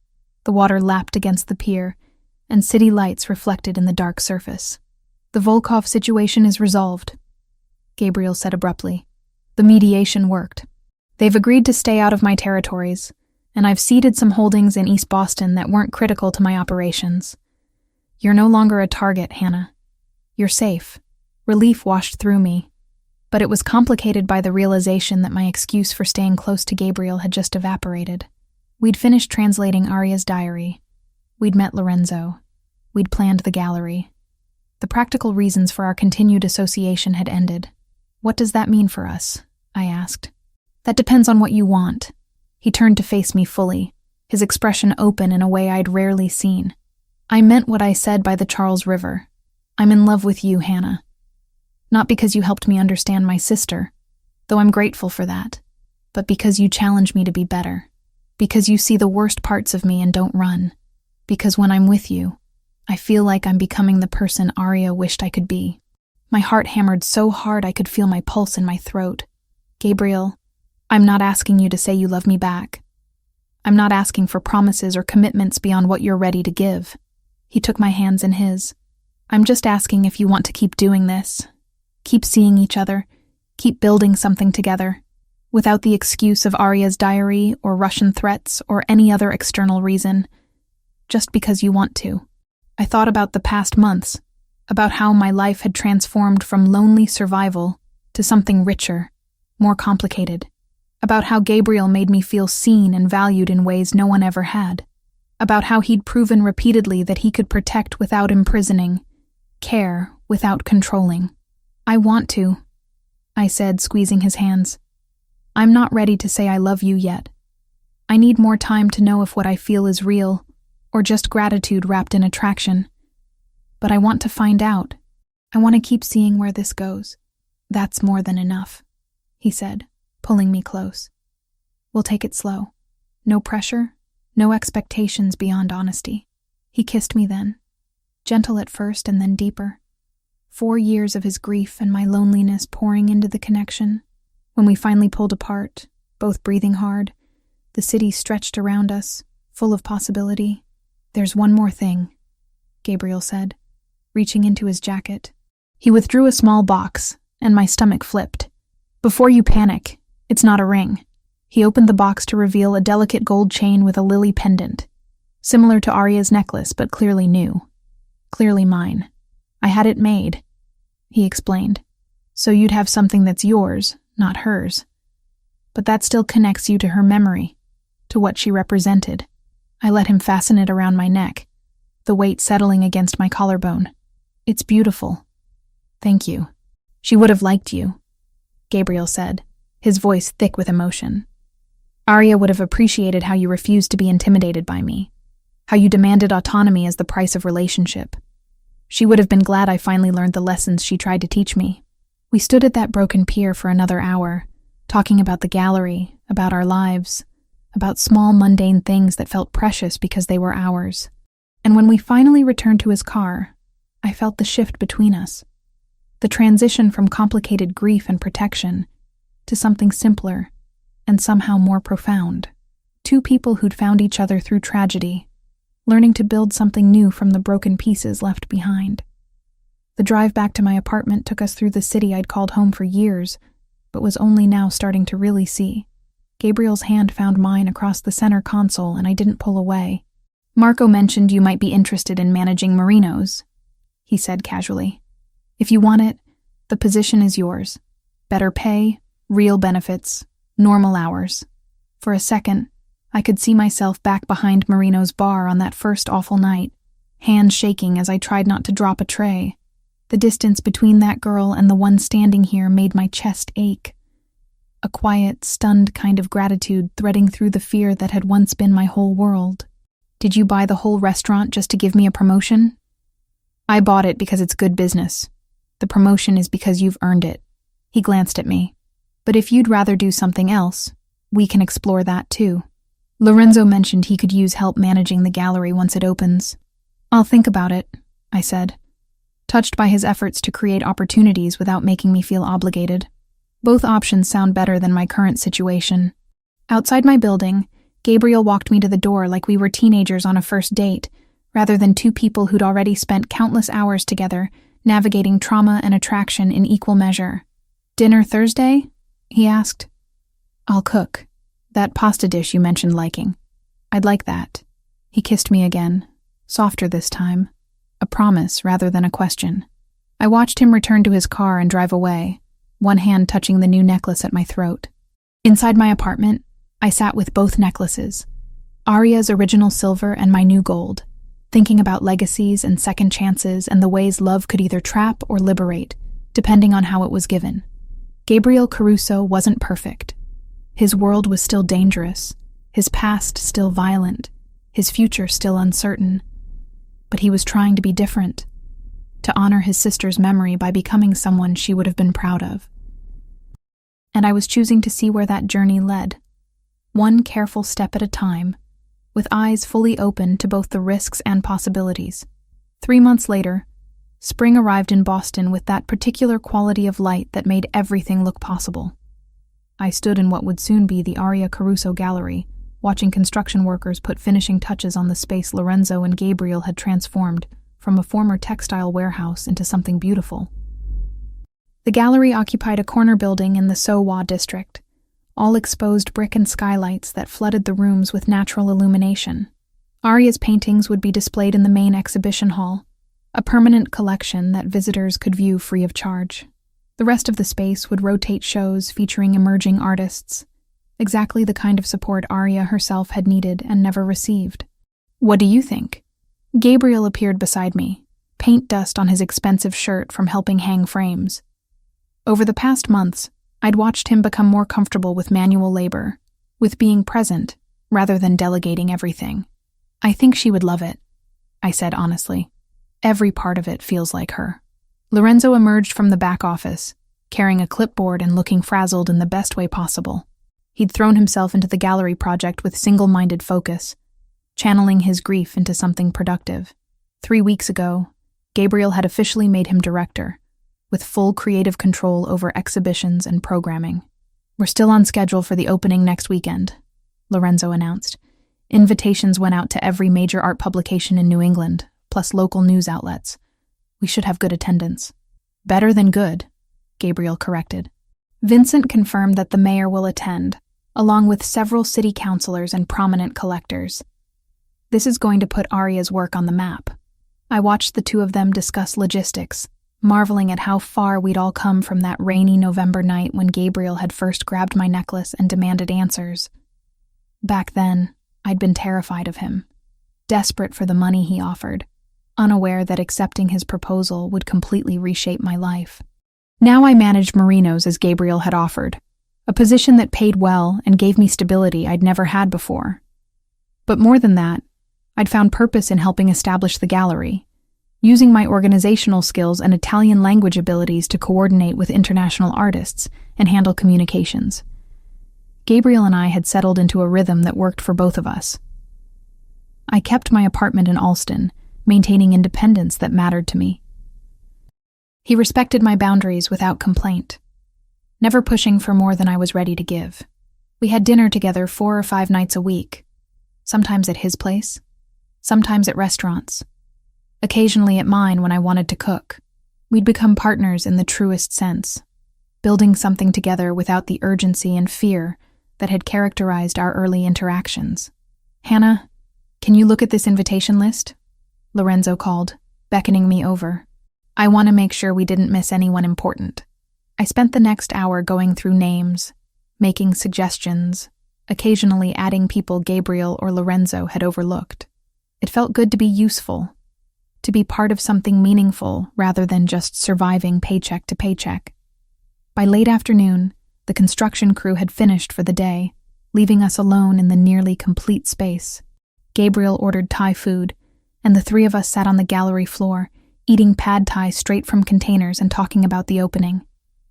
The water lapped against the pier, and city lights reflected in the dark surface. "The Volkov situation is resolved," Gabriel said abruptly. "The mediation worked. They've agreed to stay out of my territories, and I've ceded some holdings in East Boston that weren't critical to my operations. You're no longer a target, Hannah. You're safe." Relief washed through me, but it was complicated by the realization that my excuse for staying close to Gabriel had just evaporated. We'd finished translating Aria's diary. We'd met Lorenzo. We'd planned the gallery. The practical reasons for our continued association had ended. "What does that mean for us?" I asked. "That depends on what you want." He turned to face me fully, his expression open in a way I'd rarely seen. "I meant what I said by the Charles River. I'm in love with you, Hannah. Not because you helped me understand my sister, though I'm grateful for that, but because you challenge me to be better, because you see the worst parts of me and don't run, because when I'm with you, I feel like I'm becoming the person Arya wished I could be. My heart hammered so hard I could feel my pulse in my throat. Gabriel, I'm not asking you to say you love me back. I'm not asking for promises or commitments beyond what you're ready to give. He took my hands in his. I'm just asking if you want to keep doing this. Keep seeing each other. Keep building something together. Without the excuse of Arya's diary or Russian threats or any other external reason. Just because you want to. I thought about the past months, about how my life had transformed from lonely survival to something richer, more complicated. About how Gabriel made me feel seen and valued in ways no one ever had. About how he'd proven repeatedly that he could protect without imprisoning, care without controlling. I want to, I said, squeezing his hands. I'm not ready to say I love you yet. I need more time to know if what I feel is real, or just gratitude wrapped in attraction. But I want to find out. I want to keep seeing where this goes. That's more than enough, he said, pulling me close. We'll take it slow. No pressure, no expectations beyond honesty. He kissed me then, gentle at first and then deeper. 4 years of his grief and my loneliness pouring into the connection. When we finally pulled apart, both breathing hard, the city stretched around us, full of possibility. There's one more thing, Gabriel said, reaching into his jacket. He withdrew a small box, and my stomach flipped. Before you panic, it's not a ring. He opened the box to reveal a delicate gold chain with a lily pendant, similar to Arya's necklace, but clearly new. Clearly mine. I had it made, he explained, so you'd have something that's yours, not hers. But that still connects you to her memory, to what she represented. I let him fasten it around my neck, the weight settling against my collarbone. It's beautiful. Thank you. She would have liked you, Gabriel said, his voice thick with emotion. Arya would have appreciated how you refused to be intimidated by me, how you demanded autonomy as the price of relationship. She would have been glad I finally learned the lessons she tried to teach me. We stood at that broken pier for another hour, talking about the gallery, about our lives, about small mundane things that felt precious because they were ours. And when we finally returned to his car, I felt the shift between us, the transition from complicated grief and protection to something simpler and somehow more profound. Two people who'd found each other through tragedy, learning to build something new from the broken pieces left behind. The drive back to my apartment took us through the city I'd called home for years, but was only now starting to really see. Gabriel's hand found mine across the center console, and I didn't pull away. Marco mentioned you might be interested in managing Marinos, he said casually. If you want it, the position is yours. Better pay, real benefits, normal hours. For a second, I could see myself back behind Marino's bar on that first awful night, hands shaking as I tried not to drop a tray. The distance between that girl and the one standing here made my chest ache. A quiet, stunned kind of gratitude threading through the fear that had once been my whole world. Did you buy the whole restaurant just to give me a promotion? I bought it because it's good business. The promotion is because you've earned it. He glanced at me. But if you'd rather do something else, we can explore that too. Lorenzo mentioned he could use help managing the gallery once it opens. I'll think about it, I said, touched by his efforts to create opportunities without making me feel obligated. Both options sound better than my current situation. Outside my building, Gabriel walked me to the door like we were teenagers on a first date, rather than two people who'd already spent countless hours together, navigating trauma and attraction in equal measure. Dinner Thursday? He asked. I'll cook. That pasta dish you mentioned liking. I'd like that. He kissed me again, softer this time, a promise rather than a question. I watched him return to his car and drive away, one hand touching the new necklace at my throat. Inside my apartment, I sat with both necklaces, Arya's original silver and my new gold, thinking about legacies and second chances and the ways love could either trap or liberate, depending on how it was given. Gabriel Caruso wasn't perfect. His world was still dangerous, his past still violent, his future still uncertain. But he was trying to be different, to honor his sister's memory by becoming someone she would have been proud of. and I was choosing to see where that journey led, one careful step at a time, with eyes fully open to both the risks and possibilities. 3 months later, spring arrived in Boston with that particular quality of light that made everything look possible. I stood in what would soon be the Aria Caruso Gallery, watching construction workers put finishing touches on the space Lorenzo and Gabriel had transformed from a former textile warehouse into something beautiful. The gallery occupied a corner building in the Sowa district, all exposed brick and skylights that flooded the rooms with natural illumination. Aria's paintings would be displayed in the main exhibition hall, a permanent collection that visitors could view free of charge. The rest of the space would rotate shows featuring emerging artists, exactly the kind of support Aria herself had needed and never received. "What do you think?" Gabriel appeared beside me, paint dust on his expensive shirt from helping hang frames. Over the past months, I'd watched him become more comfortable with manual labor, with being present rather than delegating everything. "I think she would love it," I said honestly. "Every part of it feels like her." Lorenzo emerged from the back office, carrying a clipboard and looking frazzled in the best way possible. He'd thrown himself into the gallery project with single-minded focus, channeling his grief into something productive. 3 weeks ago, Gabriel had officially made him director, with full creative control over exhibitions and programming. "We're still on schedule for the opening next weekend," Lorenzo announced. Invitations went out to every major art publication in New England, plus local news outlets. "We should have good attendance." "Better than good," Gabriel corrected. Vincent confirmed that the mayor will attend, along with several city councilors and prominent collectors. This is going to put Aria's work on the map. I watched the two of them discuss logistics, marveling at how far we'd all come from that rainy November night when Gabriel had first grabbed my necklace and demanded answers. Back then, I'd been terrified of him, desperate for the money he offered, unaware that accepting his proposal would completely reshape my life. Now I managed merinos as Gabriel had offered, a position that paid well and gave me stability I'd never had before. But more than that, I'd found purpose in helping establish the gallery, using my organizational skills and Italian language abilities to coordinate with international artists and handle communications. Gabriel and I had settled into a rhythm that worked for both of us. I kept my apartment in Alston, maintaining independence that mattered to me. He respected my boundaries without complaint, never pushing for more than I was ready to give. We had dinner together 4 or 5 nights a week, sometimes at his place, sometimes at restaurants, occasionally at mine when I wanted to cook. We'd become partners in the truest sense, building something together without the urgency and fear that had characterized our early interactions. "Hannah, can you look at this invitation list?" Lorenzo called, beckoning me over. "I want to make sure we didn't miss anyone important." I spent the next hour going through names, making suggestions, occasionally adding people Gabriel or Lorenzo had overlooked. It felt good to be useful, to be part of something meaningful rather than just surviving paycheck to paycheck. By late afternoon, the construction crew had finished for the day, leaving us alone in the nearly complete space. Gabriel ordered Thai food, and the 3 of us sat on the gallery floor, eating pad Thai straight from containers and talking about the opening.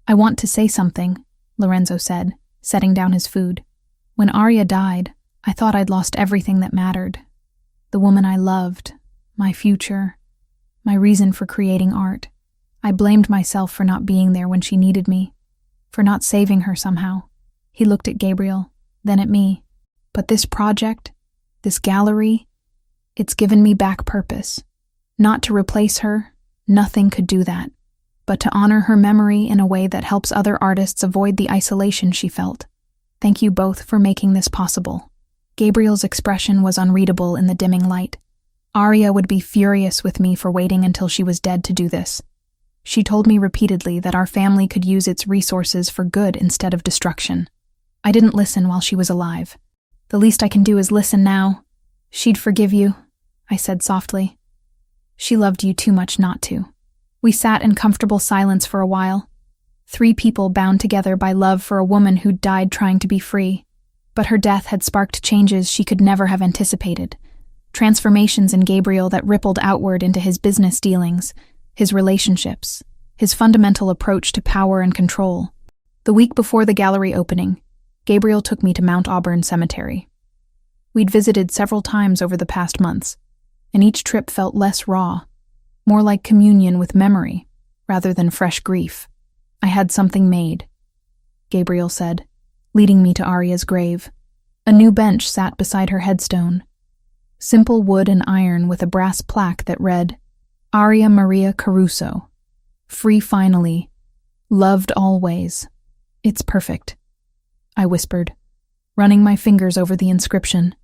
"I want to say something," Lorenzo said, setting down his food. "When Aria died, I thought I'd lost everything that mattered. The woman I loved, my future, my reason for creating art. I blamed myself for not being there when she needed me, for not saving her somehow." He looked at Gabriel, then at me. "But this project, this gallery, it's given me back purpose. Not to replace her, nothing could do that, but to honor her memory in a way that helps other artists avoid the isolation she felt. Thank you both for making this possible." Gabriel's expression was unreadable in the dimming light. Aria would be furious with me for waiting until she was dead to do this. She told me repeatedly that our family could use its resources for good instead of destruction. I didn't listen while she was alive. "The least I can do is listen now. She'd forgive you," I said softly. "She loved you too much not to." We sat in comfortable silence for a while. 3 people bound together by love for a woman who'd died trying to be free. But her death had sparked changes she could never have anticipated. Transformations in Gabriel that rippled outward into his business dealings, his relationships, his fundamental approach to power and control. The week before the gallery opening, Gabriel took me to Mount Auburn Cemetery. We'd visited several times over the past months, and each trip felt less raw, more like communion with memory, rather than fresh grief. I had something made, Gabriel said, leading me to Aria's grave. A new bench sat beside her headstone. Simple wood and iron with a brass plaque that read, Aria Maria Caruso. Free finally. Loved always. It's perfect, I whispered, running my fingers over the inscription.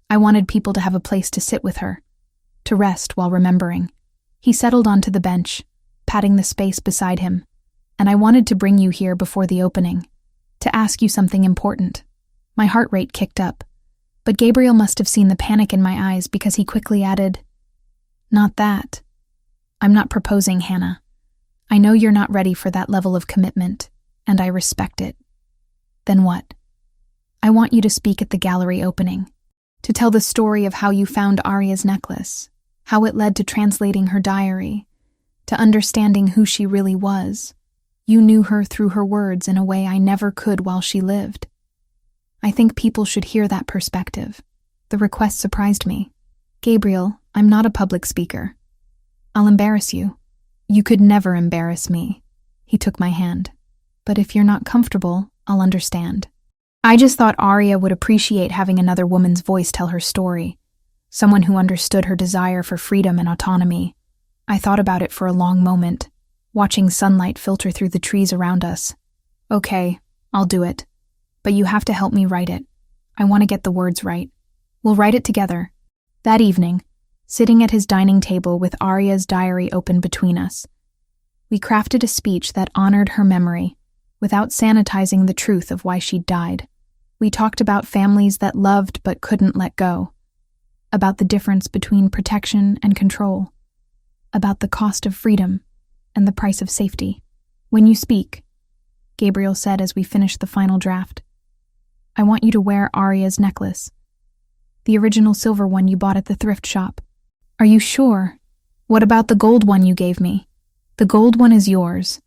I wanted people to have a place to sit with her, to rest while remembering. He settled onto the bench, patting the space beside him, and I wanted to bring you here before the opening, to ask you something important. My heart rate kicked up, but Gabriel must have seen the panic in my eyes because he quickly added, Not that. I'm not proposing, Hannah. I know you're not ready for that level of commitment, and I respect it. Then what? I want you to speak at the gallery opening, to tell the story of how you found Aria's necklace, how it led to translating her diary, to understanding who she really was. You knew her through her words in a way I never could while she lived. I think people should hear that perspective. The request surprised me. Gabriel, I'm not a public speaker. I'll embarrass you. You could never embarrass me. He took my hand. But if you're not comfortable, I'll understand. I just thought Aria would appreciate having another woman's voice tell her story, someone who understood her desire for freedom and autonomy. I thought about it for a long moment, watching sunlight filter through the trees around us. Okay, I'll do it. But you have to help me write it. I want to get the words right. We'll write it together. That evening, sitting at his dining table with Aria's diary open between us, we crafted a speech that honored her memory, without sanitizing the truth of why she'd died. We talked about families that loved but couldn't let go, about the difference between protection and control, about the cost of freedom and the price of safety. When you speak, Gabriel said as we finished the final draft, I want you to wear Aria's necklace, the original silver one you bought at the thrift shop. Are you sure? What about the gold one you gave me? The gold one is yours,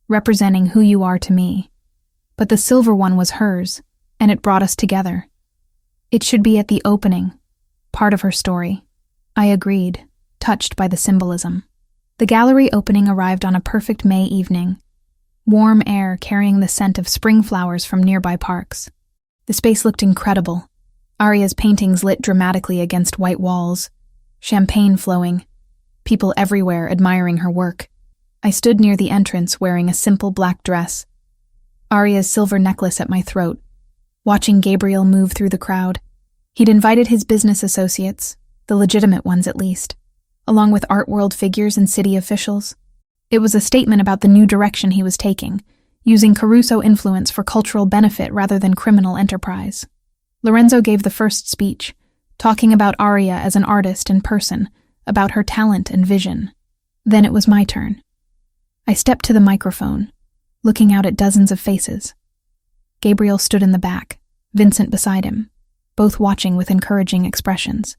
representing who you are to me. But the silver one was hers, and it brought us together. It should be at the opening, part of her story. I agreed, touched by the symbolism. The gallery opening arrived on a perfect May evening, warm air carrying the scent of spring flowers from nearby parks. The space looked incredible. Aria's paintings lit dramatically against white walls, champagne flowing, people everywhere admiring her work. I stood near the entrance wearing a simple black dress, Aria's silver necklace at my throat, watching Gabriel move through the crowd. He'd invited his business associates, the legitimate ones at least, along with art world figures and city officials. It was a statement about the new direction he was taking, using Caruso influence for cultural benefit rather than criminal enterprise. Lorenzo gave the first speech, talking about Aria as an artist in person, about her talent and vision. Then it was my turn. I stepped to the microphone, looking out at dozens of faces. Gabriel stood in the back, Vincent beside him, both watching with encouraging expressions.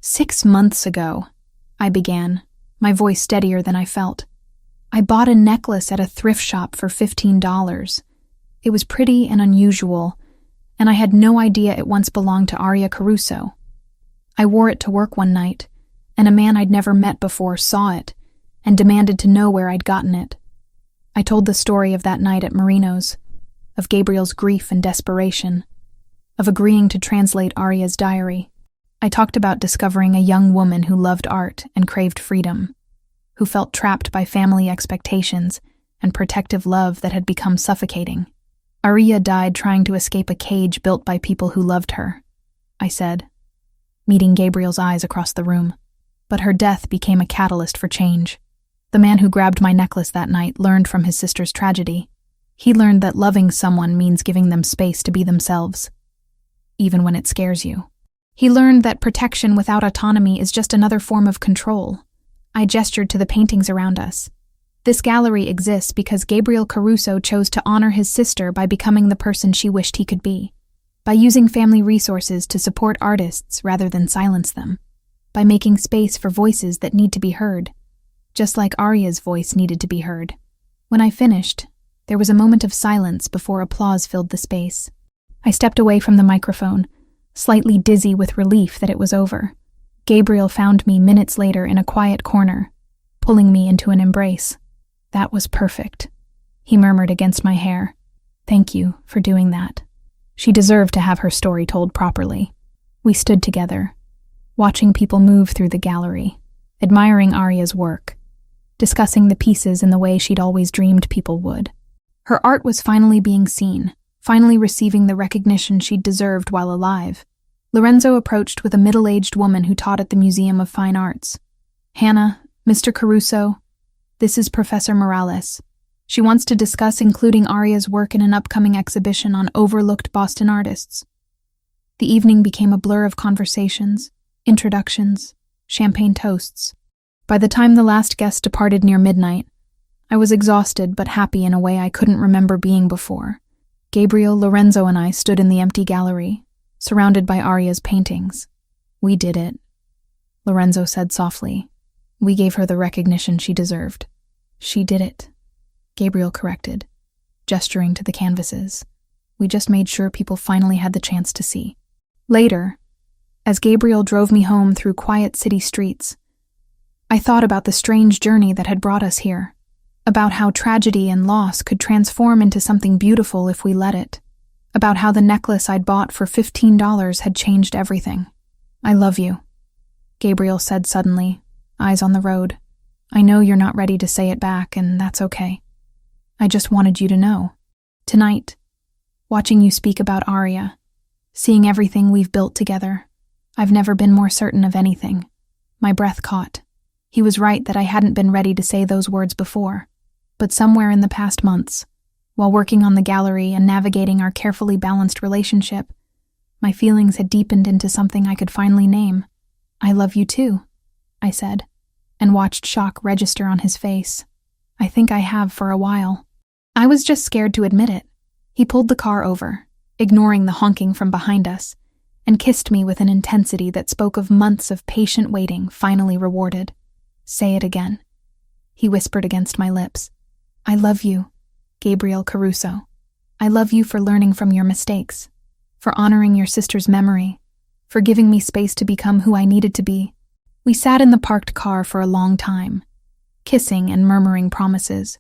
6 months ago, I began, my voice steadier than I felt. I bought a necklace at a thrift shop for $15. It was pretty and unusual, and I had no idea it once belonged to Aria Caruso. I wore it to work one night, and a man I'd never met before saw it and demanded to know where I'd gotten it. I told the story of that night at Marino's, of Gabriel's grief and desperation, of agreeing to translate Aria's diary. I talked about discovering a young woman who loved art and craved freedom, who felt trapped by family expectations and protective love that had become suffocating. Aria died trying to escape a cage built by people who loved her, I said, meeting Gabriel's eyes across the room. But her death became a catalyst for change. The man who grabbed my necklace that night learned from his sister's tragedy. He learned that loving someone means giving them space to be themselves, even when it scares you. He learned that protection without autonomy is just another form of control. I gestured to the paintings around us. This gallery exists because Gabriel Caruso chose to honor his sister by becoming the person she wished he could be, by using family resources to support artists rather than silence them, by making space for voices that need to be heard, just like Aria's voice needed to be heard. When I finished, There was a moment of silence before applause filled the space. I stepped away from the microphone, slightly dizzy with relief that it was over. Gabriel found me minutes later in a quiet corner, pulling me into an embrace. "That was perfect," he murmured against my hair. "Thank you for doing that." She deserved to have her story told properly. We stood together, watching people move through the gallery, admiring Aria's work, discussing the pieces in the way she'd always dreamed people would. Her art was finally being seen, finally receiving the recognition she'd deserved while alive. Lorenzo approached with a middle-aged woman who taught at the Museum of Fine Arts. "Hannah, Mr. Caruso, this is Professor Morales. She wants to discuss including Aria's work in an upcoming exhibition on overlooked Boston artists." The evening became a blur of conversations, introductions, champagne toasts. By the time the last guest departed near midnight, I was exhausted but happy in a way I couldn't remember being before. Gabriel, Lorenzo, and I stood in the empty gallery, surrounded by Aria's paintings. "We did it," Lorenzo said softly. "We gave her the recognition she deserved." "She did it," Gabriel corrected, gesturing to the canvases. "We just made sure people finally had the chance to see." Later, as Gabriel drove me home through quiet city streets, I thought about the strange journey that had brought us here, about how tragedy and loss could transform into something beautiful if we let it, about how the necklace I'd bought for $15 had changed everything. "I love you," Gabriel said suddenly, eyes on the road. "I know you're not ready to say it back, and that's okay. I just wanted you to know. Tonight, watching you speak about Aria, seeing everything we've built together, I've never been more certain of anything." My breath caught. He was right that I hadn't been ready to say those words before, but somewhere in the past months, while working on the gallery and navigating our carefully balanced relationship, my feelings had deepened into something I could finally name. "I love you too," I said, and watched shock register on his face. "I think I have for a while." I was just scared to admit it. He pulled the car over, ignoring the honking from behind us, and kissed me with an intensity that spoke of months of patient waiting finally rewarded. "Say it again," he whispered against my lips. "I love you, Gabriel Caruso. I love you for learning from your mistakes, for honoring your sister's memory, for giving me space to become who I needed to be." We sat in the parked car for a long time, kissing and murmuring promises,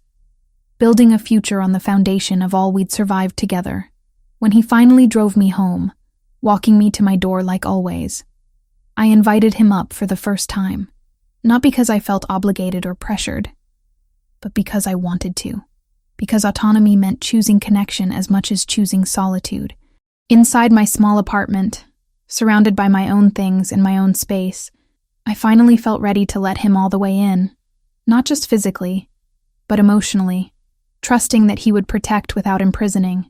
building a future on the foundation of all we'd survived together. When he finally drove me home, walking me to my door like always, I invited him up for the first time, not because I felt obligated or pressured, but because I wanted to, because autonomy meant choosing connection as much as choosing solitude. Inside my small apartment, surrounded by my own things in my own space, I finally felt ready to let him all the way in, not just physically, but emotionally, trusting that he would protect without imprisoning,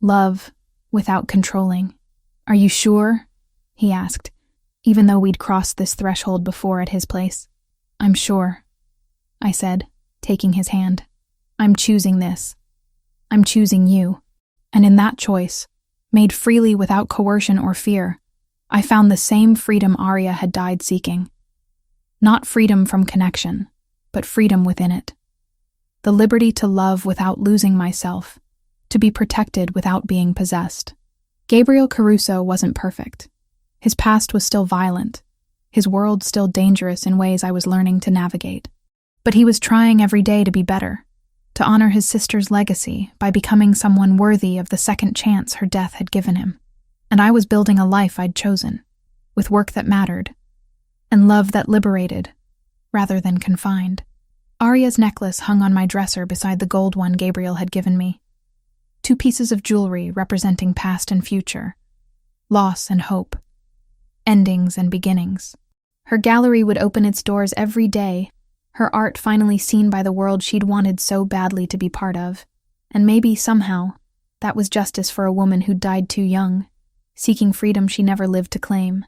love without controlling. "Are you sure?" he asked, even though we'd crossed this threshold before at his place. "I'm sure," I said, taking his hand. "I'm choosing this. I'm choosing you." And in that choice, made freely without coercion or fear, I found the same freedom Aria had died seeking. Not freedom from connection, but freedom within it. The liberty to love without losing myself, to be protected without being possessed. Gabriel Caruso wasn't perfect. His past was still violent, his world still dangerous in ways I was learning to navigate. But he was trying every day to be better, to honor his sister's legacy by becoming someone worthy of the second chance her death had given him. And I was building a life I'd chosen, with work that mattered, and love that liberated, rather than confined. Aria's necklace hung on my dresser beside the gold one Gabriel had given me. 2 pieces of jewelry representing past and future, loss and hope, endings and beginnings. Her gallery would open its doors every day, her art finally seen by the world she'd wanted so badly to be part of. And maybe, somehow, that was justice for a woman who died too young, seeking freedom she never lived to claim.